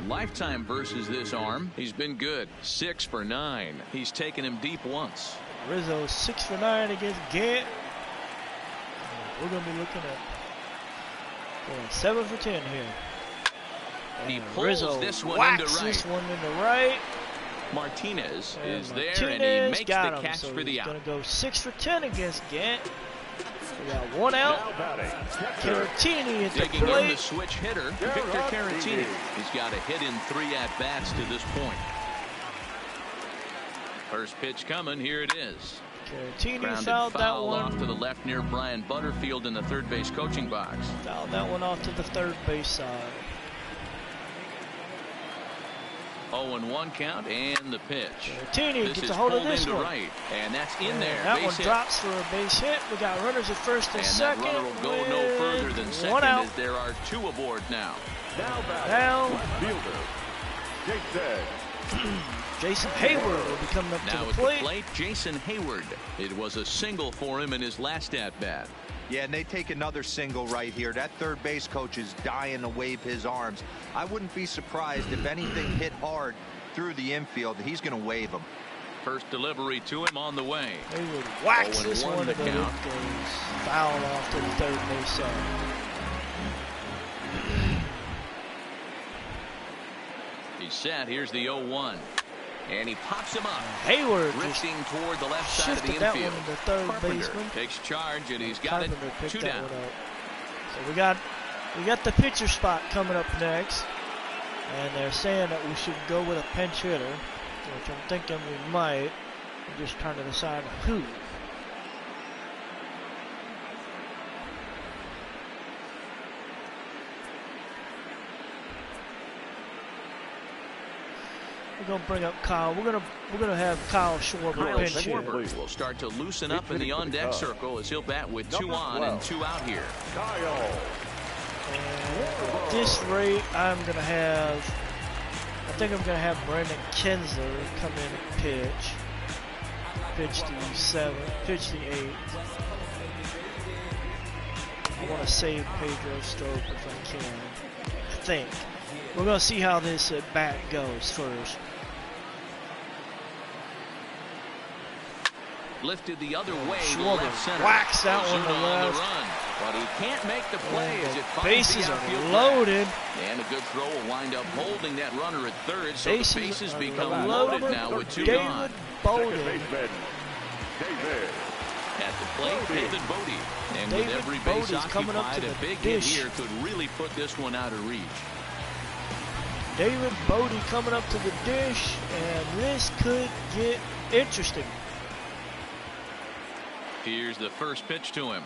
Speaker 6: Lifetime versus this arm. He's been good. 6 for 9. He's taken him deep once.
Speaker 1: Rizzo 6 for 9 against Gant. We're going to be looking at 7 for 10 here.
Speaker 6: He pulls
Speaker 1: Rizzo
Speaker 6: this one into right.
Speaker 1: this one into right.
Speaker 6: Martinez
Speaker 1: And
Speaker 6: is there,
Speaker 1: Martinez
Speaker 6: and he makes
Speaker 1: got
Speaker 6: the
Speaker 1: him,
Speaker 6: catch
Speaker 1: so
Speaker 6: for the
Speaker 1: he's
Speaker 6: out.
Speaker 1: going to go 6 for 10 against Gant. We got 1 out. Caratini at the
Speaker 6: Digging in the
Speaker 1: plate.
Speaker 6: switch hitter, Victor Caratini. He's got a hit in 3 at-bats to this point. First pitch coming. Here it is.
Speaker 1: Caratini
Speaker 6: Grounded
Speaker 1: fouled that
Speaker 6: foul
Speaker 1: one.
Speaker 6: off to the left near Brian Butterfield in the third base coaching box.
Speaker 1: Fouled that one off to the third base side.
Speaker 6: 0-1 count and the pitch.
Speaker 1: Caratini
Speaker 6: This
Speaker 1: gets
Speaker 6: is
Speaker 1: a hold of
Speaker 6: pulled
Speaker 1: this
Speaker 6: into
Speaker 1: one.
Speaker 6: right, and that's in
Speaker 1: And
Speaker 6: there.
Speaker 1: that
Speaker 6: Base
Speaker 1: one
Speaker 6: hit.
Speaker 1: drops for a base hit. We got runners at first and
Speaker 6: And
Speaker 1: second.
Speaker 6: that runner will go no
Speaker 1: with
Speaker 6: further than
Speaker 1: 1
Speaker 6: second
Speaker 1: out.
Speaker 6: as there are 2 aboard now.
Speaker 1: Now,
Speaker 4: Fielder,
Speaker 1: Jason Hayward will be coming up
Speaker 6: Now
Speaker 1: to the
Speaker 6: at
Speaker 1: plate.
Speaker 6: the plate, Jason Hayward. It was a single for him in his last at-bat.
Speaker 8: Yeah, and they take another single right here. That third base coach is dying to wave his arms. I wouldn't be surprised if anything hit hard through the infield. He's going to wave them.
Speaker 6: First delivery to him on the way.
Speaker 1: Hayward whacks
Speaker 6: 0-1
Speaker 1: this one,
Speaker 6: the
Speaker 1: but it
Speaker 6: count.
Speaker 1: goes foul off to the third base side.
Speaker 6: He's set. Here's the 0-1. And he pops him up.
Speaker 1: Hayward
Speaker 6: Drifting toward the left side of the
Speaker 1: shifted that
Speaker 6: infield.
Speaker 1: one to third
Speaker 6: Carpenter
Speaker 1: baseman.
Speaker 6: takes charge, and he's got it.
Speaker 1: Carpenter picked
Speaker 6: 2
Speaker 1: that
Speaker 6: down.
Speaker 1: one up. So we got the pitcher spot coming up next, and they're saying that we should go with a pinch hitter, which I'm thinking we might. I'm just trying to decide who. We're gonna bring up Kyle. We're gonna have Kyle Schwarber pinch here.
Speaker 6: Schwarber will start to loosen up in the on-deck circle as he'll bat with 2 on and 2 out here.
Speaker 1: And at this rate, I think I'm gonna have Brandon Kinsler come in and pitch the 7th, pitch the 8th. I want to save Pedro Strop if I can. I think. We're going to see how this at bat goes first.
Speaker 6: Lifted the other way.
Speaker 1: Schwarber whacks that one to left.
Speaker 6: But he can't make the play as it
Speaker 1: bases are loaded.
Speaker 6: And a good throw will wind up holding that runner at third. So the bases become loaded now with 2 gone. At the plate, David Bodie. And with every base occupied, a big hit here could really put this one out of reach.
Speaker 1: David Bodie coming up to the dish, and this could get interesting.
Speaker 6: Here's the first pitch to him.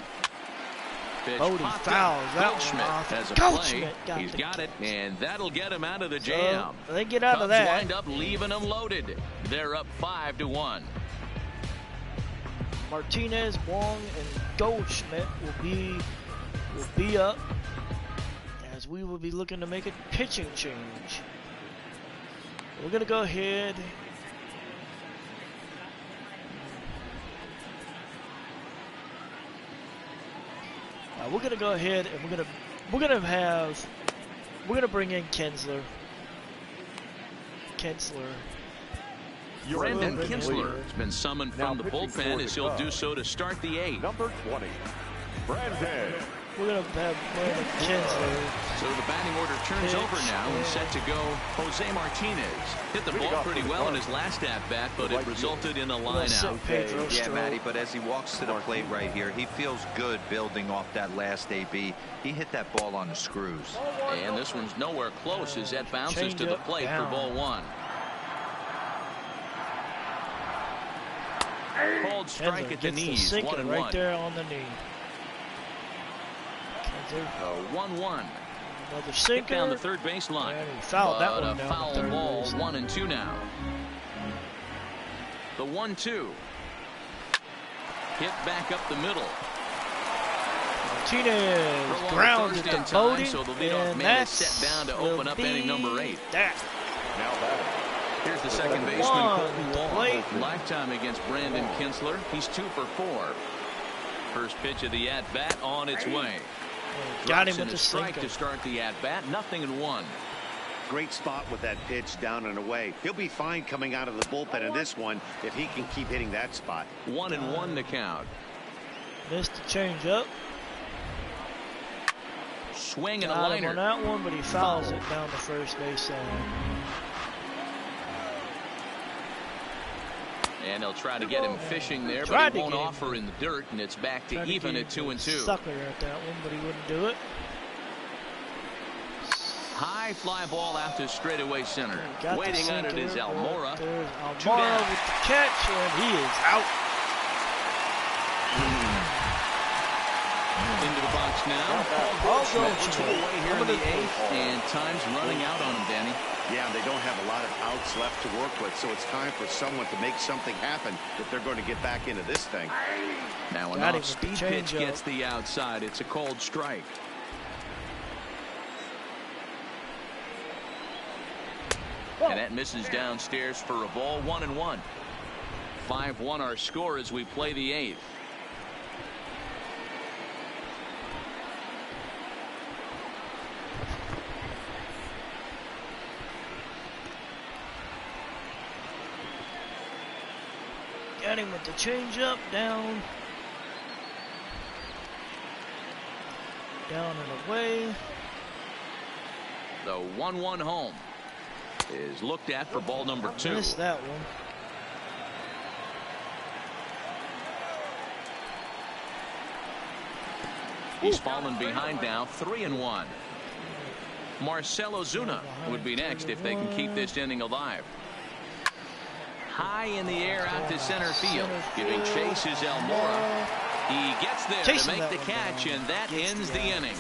Speaker 1: Bodie fouls that one off.
Speaker 6: Has a play. He's got it, and that'll get him out of the jam.
Speaker 1: So they get out of that.
Speaker 6: Wind up leaving them loaded. They're up 5-1.
Speaker 1: Martinez, Wong, and Goldschmidt will be up, as we will be looking to make a pitching change. We're gonna go ahead. We're gonna go ahead and we're gonna bring in Kinsler.
Speaker 6: Brandon Kinsler has been summoned from the bullpen as he'll do so to start the 8th.
Speaker 4: Number 20, Brandon.
Speaker 1: We're going to have Brandon Kinsler.
Speaker 6: So the batting order turns over now and set to go Jose Martinez. Hit the ball pretty well in his last at-bat, but it resulted in a line-out.
Speaker 8: Yeah, Matty, but as he walks to the plate right here, he feels good building off that last AB. He hit that ball on the screws.
Speaker 6: And this one's nowhere close as that bounces to the plate for ball 1. Called strike at the knees, 1-1.
Speaker 1: Right there on the knee.
Speaker 6: 1-1.
Speaker 1: Another sinker.
Speaker 6: Down the third base line.
Speaker 1: And he fouled that one down.
Speaker 6: Foul ball, 1-2 now. The 1-2. Hit back up the middle.
Speaker 1: Martinez grounded to Bodie,
Speaker 6: so the leadoff man is set down to open up inning number 8. Here's the second baseman, Colton Wall. Lifetime against Brandon Kinsler. He's 2 for 4. First pitch of the at-bat on its way.
Speaker 1: Got him with the
Speaker 6: strike to start the at-bat. 0-1.
Speaker 7: Great spot with that pitch down and away. He'll be fine coming out of the bullpen in this one if he can keep hitting that spot.
Speaker 6: 1-1 to count.
Speaker 1: Missed the changeup.
Speaker 6: Swing and a liner
Speaker 1: on that one, but he fouls it down the first base line.
Speaker 6: And they'll try to get him fishing there, but he won't offer in the dirt, and it's back to even at 2-2.
Speaker 1: Sucker at that one, but he wouldn't do it.
Speaker 6: High fly ball out to straightaway center. Waiting on it is Almora.
Speaker 1: There's Almora with the catch, and he is out.
Speaker 6: Into the box now. Goldschmidt 2 away here in the 8th, and time's running out on him, Danny.
Speaker 7: Yeah, they don't have a lot of outs left to work with, so it's time for someone to make something happen if they're going to get back into this thing.
Speaker 6: Now an off-speed pitch gets the outside. It's a called strike. And that misses downstairs for a ball. 1-1. 5-1 our score as we play the 8th.
Speaker 1: Got him with the changeup, down and away.
Speaker 6: The 1-1 home is looked at for ball number 2.
Speaker 1: Missed that one.
Speaker 6: He's fallen behind now, 3-1. Marcell Ozuna would be next if they can keep this inning alive. High in the air out to center field. Giving chase is Almora. He gets there to make the catch, and that ends the inning.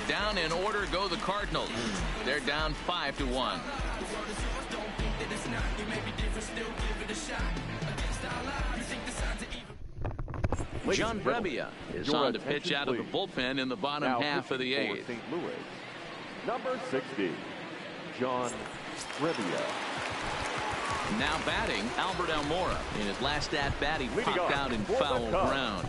Speaker 6: Down in order go the Cardinals. They're down 5-1. John Brebbia is on to pitch out of the bullpen in the bottom half of the 8th.
Speaker 4: St. Louis, number 60, John Brebbia.
Speaker 6: Now batting, Albert Almora. In his last at-bat, he popped out in foul ground.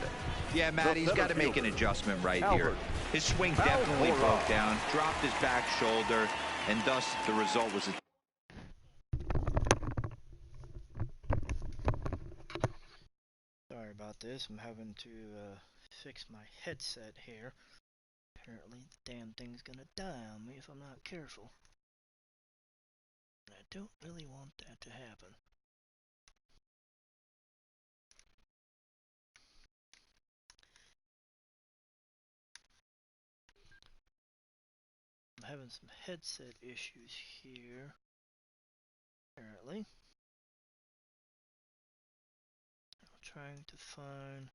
Speaker 8: Yeah, Matt, he's got to make an adjustment right here. His swing definitely broke down, dropped his back shoulder, and thus the result was a...
Speaker 1: Sorry about this. I'm having to fix my headset here. Apparently, the damn thing's gonna die on me if I'm not careful. I don't really want that to happen. I'm having some headset issues here, apparently. I'm trying to find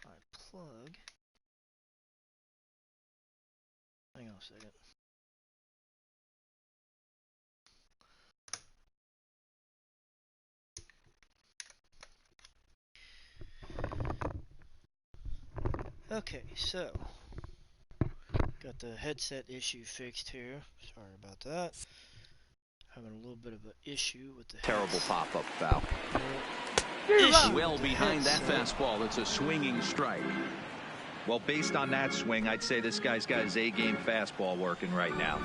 Speaker 1: my plug. Hang on a second. Okay, so got the headset issue fixed here. Sorry about that. Having a little bit of an issue with the
Speaker 8: terrible pop-up foul.
Speaker 6: Well behind that fastball, it's a swinging strike.
Speaker 8: Well, based on that swing, I'd say this guy's got his A-game fastball working right now.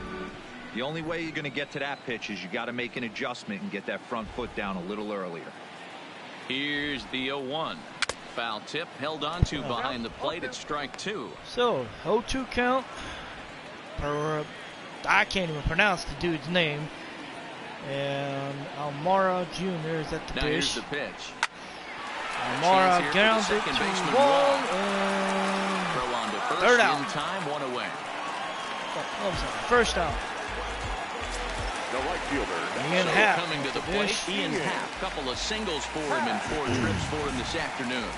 Speaker 8: The only way you're going to get to that pitch is you got to make an adjustment and get that front foot down a little earlier.
Speaker 6: Here's the 0-1. Foul tip held on to behind the plate at strike 2.
Speaker 1: So 0-2 count. I can't even pronounce the dude's name. And Almora Jr. is at the
Speaker 6: now
Speaker 1: dish.
Speaker 6: Here's the pitch.
Speaker 1: Almora grounds it to Wall and
Speaker 6: throw on to first.
Speaker 1: Third out.
Speaker 6: In time, one away.
Speaker 1: First out.
Speaker 4: The right fielder.
Speaker 1: Ian Happ
Speaker 6: coming to the plate. Ian Happ, couple of singles for him and 4 trips for him this afternoon.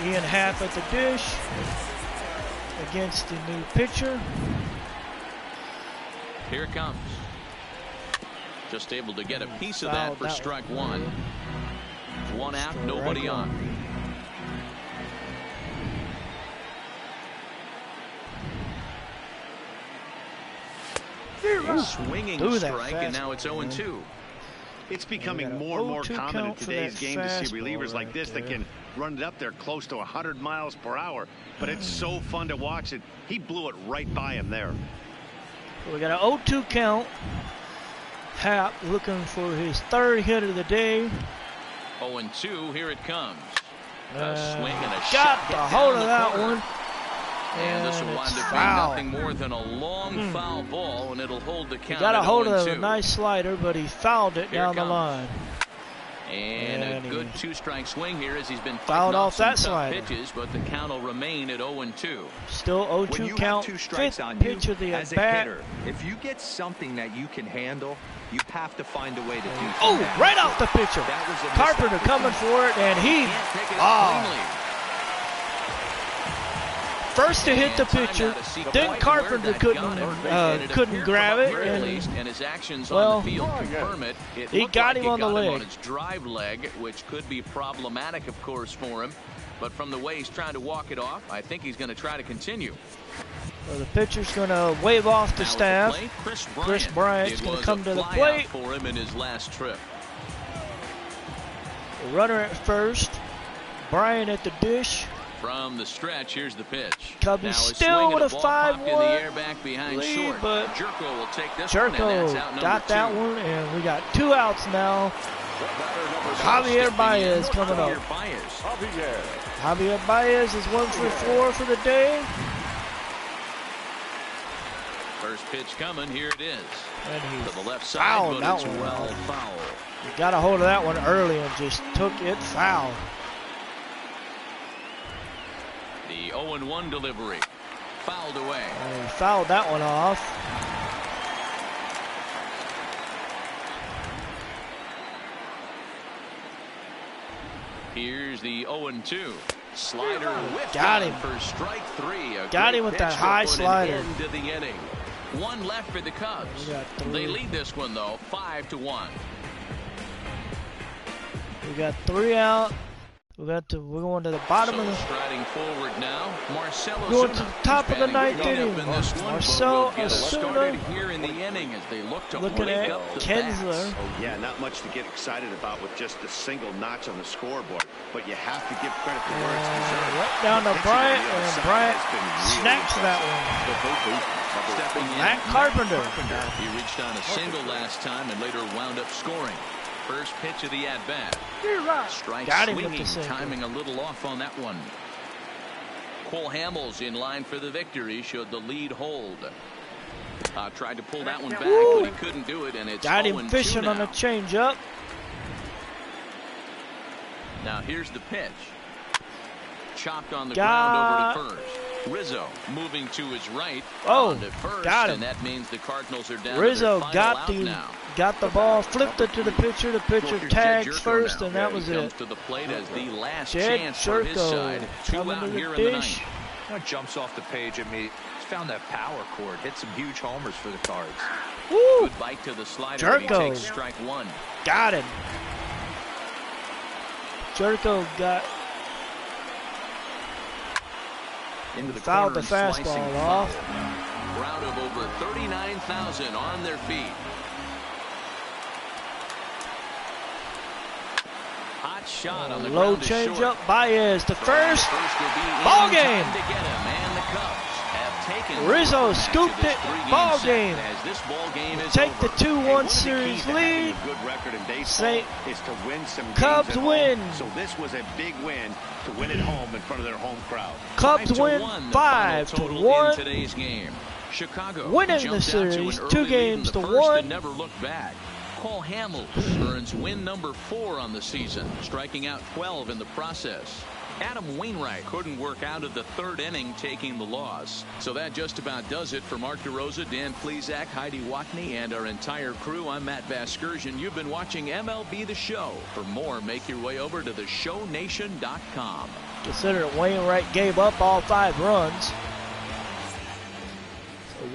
Speaker 1: Ian Happ at the dish against the new pitcher.
Speaker 6: Here it comes. Just able to get a piece of that for strike 1. 1 out, nobody on. Swinging strike, and now it's 0-2.
Speaker 7: It's becoming more and more common in today's game to see relievers like this that can run it up there close to 100 miles per hour. But it's so fun to watch it. He blew it right by him there.
Speaker 1: We got an 0-2 count. Happ looking for his 3rd hit of the day.
Speaker 6: 0-2, here it comes. A swing and a
Speaker 1: got
Speaker 6: shot
Speaker 1: the hold of that
Speaker 6: corner.
Speaker 1: one.
Speaker 6: And this will wind up being nothing more than a long foul ball, and it'll hold the count.
Speaker 1: He got a hold of a
Speaker 6: 0-2.
Speaker 1: nice slider, but he fouled it down the line.
Speaker 6: And a good 2-strike swing here as he's been
Speaker 1: fouled off that
Speaker 6: some
Speaker 1: slider.
Speaker 6: Pitches, but the count will remain at 0-2.
Speaker 1: Still 0-2 count.
Speaker 8: 2 strikes
Speaker 1: 5th
Speaker 8: on
Speaker 1: pitch
Speaker 8: you
Speaker 1: of the
Speaker 8: as a
Speaker 1: at-bat.
Speaker 8: hitter. If you get something that you can handle, you have to find a way to do that.
Speaker 1: Oh, right off the pitcher. Carpenter coming for it, and he first to hit the pitcher, then Carpenter couldn't grab it,
Speaker 6: and his actions on the field confirm it.
Speaker 1: He got him on the leg.
Speaker 6: On his drive leg, which could be problematic, of course, for him. But from the way he's trying to walk it off, I think he's going to try to continue.
Speaker 1: Well, the pitcher's going to wave off the staff. Chris Bryant's going to come to the plate
Speaker 6: for him in his last trip.
Speaker 1: The runner at first. Bryant at the dish.
Speaker 6: From the stretch, here's the pitch.
Speaker 1: Cubbies still with a 5-1
Speaker 6: in the air back behind
Speaker 1: lead,
Speaker 6: short.
Speaker 1: but
Speaker 6: Jerko will take this
Speaker 1: Jerko
Speaker 6: one, and that's out
Speaker 1: got that
Speaker 6: 2.
Speaker 1: one, and we got 2 outs now. Javier Baez coming up. Javier Baez is 1 for 4 for the day.
Speaker 6: First pitch coming, here it is.
Speaker 1: And he
Speaker 6: to the left side, but it's well foul.
Speaker 1: He got a hold of that one early and just took it foul.
Speaker 6: The 0-1 delivery. Fouled away.
Speaker 1: He fouled that one off.
Speaker 6: Here's the 0-2. Slider whipped
Speaker 1: got him
Speaker 6: for strike 3.
Speaker 1: Got him with that high slider.
Speaker 6: Into the inning. One left for the Cubs. They lead this one though, 5-1.
Speaker 1: We got 3 out. We're going to the bottom of the.
Speaker 6: Striding forward now, Marcelo.
Speaker 1: Going to the top of the 9th inning. Marcelo Osuna
Speaker 6: here in the inning as they look to
Speaker 1: looking at Kinsler.
Speaker 7: Yeah, not much to get excited about with just a single notch on the scoreboard, but you have to give credit to where it's deserved.
Speaker 1: Right down to Bryant, and Bryant snacks that one.
Speaker 6: Stepping in,
Speaker 1: Matt Carpenter.
Speaker 6: He reached on a single last time and later wound up scoring. First pitch of the at-bat. Strike swinging, timing a little off on that one. Cole Hamels in line for the victory, showed the lead hold. Tried to pull that one back, but he couldn't do it, and it's
Speaker 1: got him fishing on a changeup.
Speaker 6: Now here's the pitch. Chopped on the ground over to first. Rizzo moving to his right.
Speaker 1: Oh,
Speaker 6: to first,
Speaker 1: got him.
Speaker 6: And that means the Cardinals are down.
Speaker 1: Rizzo
Speaker 6: to their final
Speaker 1: got the ball, flipped it to the pitcher. The pitcher tagged first, and that was it.
Speaker 6: Comes to the plate as the last chance for his side. 2 out here in the ninth.
Speaker 8: Jumps off the page at me. He's found that power chord. Hit some huge homers for the Cards.
Speaker 1: Woo.
Speaker 6: Good bite to the slider.
Speaker 1: Jerko.
Speaker 6: He takes strike 1.
Speaker 1: Got him. Jerko got.
Speaker 6: Into the
Speaker 1: fouled the fastball off.
Speaker 6: Crowd of over 39,000 on their feet. Hot shot on the
Speaker 1: low changeup. Baez to first. Ball game.
Speaker 6: To get him, and the Cubs have taken
Speaker 1: Rizzo scooped it. Ball game.
Speaker 6: As this ball game is
Speaker 1: take
Speaker 6: over.
Speaker 1: The 2-1 series lead.
Speaker 7: Good record in baseball is to win some games
Speaker 1: Cubs
Speaker 7: at
Speaker 1: win.
Speaker 7: Home. So this was a big win to win at home in front of their home crowd.
Speaker 1: Cubs win 5-1.
Speaker 6: In today's game. Chicago
Speaker 1: winning the series 2 games to 1.
Speaker 6: Never looked back. Cole Hamels earns win number 4 on the season, striking out 12 in the process. Adam Wainwright couldn't work out of the 3rd inning, taking the loss. So that just about does it for Mark DeRosa, Dan Plesac, Heidi Watney, and our entire crew. I'm Matt Vasgersian. You've been watching MLB The Show. For more, make your way over to theshownation.com.
Speaker 1: Consider Wainwright gave up all 5 runs.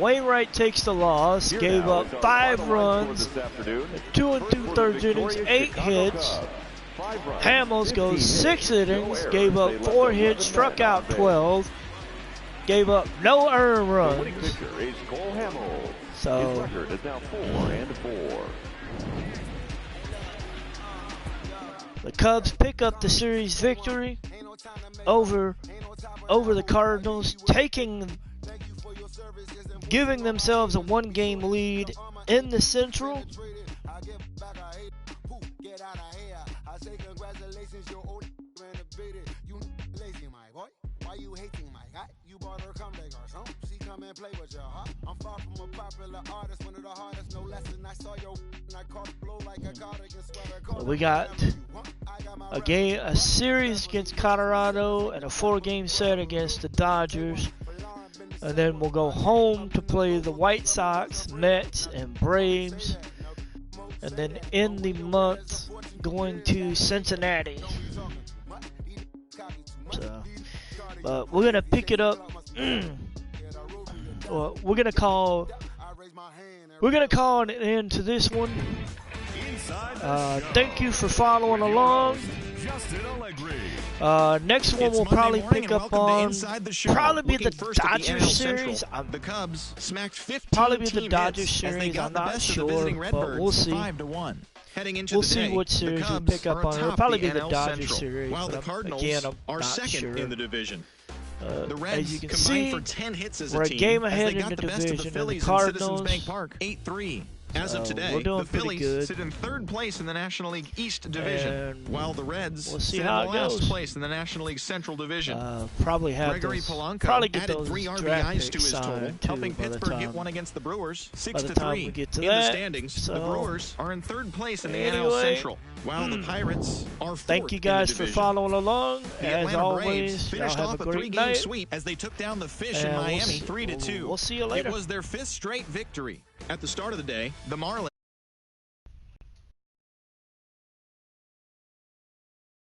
Speaker 1: Wainwright takes the loss, gave up 5 runs, 2 2/3 innings, 8 hits. Hamels goes 6 innings, gave up 4 hits, struck out 12, gave up no earned runs. So the Cubs pick up the series victory over the Cardinals, giving themselves a 1-game lead in the Central. We got a series against Colorado and a 4-game set against the Dodgers. And then we'll go home to play the White Sox, Mets, and Braves. And then end the month going to Cincinnati. So, but we're going to pick it up. Well, we're going to call an end to this one. Thank you for following along. Next one we'll probably pick up on probably be the Dodgers series.
Speaker 3: The Cubs smacked 15
Speaker 1: probably be the
Speaker 3: team
Speaker 1: Dodgers
Speaker 3: hits as they
Speaker 1: series.
Speaker 3: got
Speaker 1: I'm
Speaker 3: the
Speaker 1: not
Speaker 3: best of the
Speaker 1: sure,
Speaker 3: visiting
Speaker 1: but
Speaker 3: Redbirds,
Speaker 1: we'll see.
Speaker 3: 5-1. Heading into
Speaker 1: We'll
Speaker 3: the
Speaker 1: see
Speaker 3: day,
Speaker 1: what series
Speaker 3: the
Speaker 1: we
Speaker 3: Cubs
Speaker 1: pick up
Speaker 3: are
Speaker 1: on. It'll
Speaker 3: atop
Speaker 1: probably
Speaker 3: the
Speaker 1: be the
Speaker 3: NL
Speaker 1: Dodgers
Speaker 3: Central,
Speaker 1: series.
Speaker 3: while the
Speaker 1: But
Speaker 3: Cardinals
Speaker 1: again, I'm
Speaker 3: are
Speaker 1: not
Speaker 3: second
Speaker 1: sure.
Speaker 3: in the division. The
Speaker 1: As
Speaker 3: Reds
Speaker 1: you can
Speaker 3: combined
Speaker 1: see,
Speaker 3: for 10 hits as
Speaker 1: we're
Speaker 3: a
Speaker 1: a
Speaker 3: team
Speaker 1: game
Speaker 3: as
Speaker 1: ahead
Speaker 3: they
Speaker 1: in
Speaker 3: got
Speaker 1: the
Speaker 3: the best of the
Speaker 1: division.
Speaker 3: Phillies
Speaker 1: The
Speaker 3: in Citizens
Speaker 1: Cardinals,
Speaker 3: Bank Park, 8-3. As of today,
Speaker 1: we're doing
Speaker 3: the
Speaker 1: pretty
Speaker 3: Phillies
Speaker 1: good.
Speaker 3: sit in 3rd place in the National League East Division,
Speaker 1: And
Speaker 3: while the Reds
Speaker 1: we'll see
Speaker 3: sit
Speaker 1: how
Speaker 3: in
Speaker 1: it
Speaker 3: last
Speaker 1: goes.
Speaker 3: place in the National League Central Division.
Speaker 1: Probably have
Speaker 3: Gregory
Speaker 1: those,
Speaker 3: Polanco
Speaker 1: probably get
Speaker 3: added
Speaker 1: those
Speaker 3: 3
Speaker 1: draft
Speaker 3: RBIs to
Speaker 1: picks
Speaker 3: his total,
Speaker 1: signed, too,
Speaker 3: helping
Speaker 1: by the
Speaker 3: Pittsburgh
Speaker 1: time-
Speaker 3: get one against the Brewers,
Speaker 1: by the time we
Speaker 3: 6-3.
Speaker 1: get to
Speaker 3: In
Speaker 1: that.
Speaker 3: the standings,
Speaker 1: So,
Speaker 3: the Brewers are in 3rd place in the NL
Speaker 1: anyway,
Speaker 3: Central. while the Pirates are fourth.
Speaker 1: Thank you guys for following along. As always, y'all
Speaker 3: finished
Speaker 1: have
Speaker 3: off
Speaker 1: a
Speaker 3: a
Speaker 1: great
Speaker 3: three-game
Speaker 1: night.
Speaker 3: sweep as they took down the Fish in Miami 3-2.
Speaker 1: We'll see you later.
Speaker 3: It was their 5th straight victory. At the start of the day, the Marlins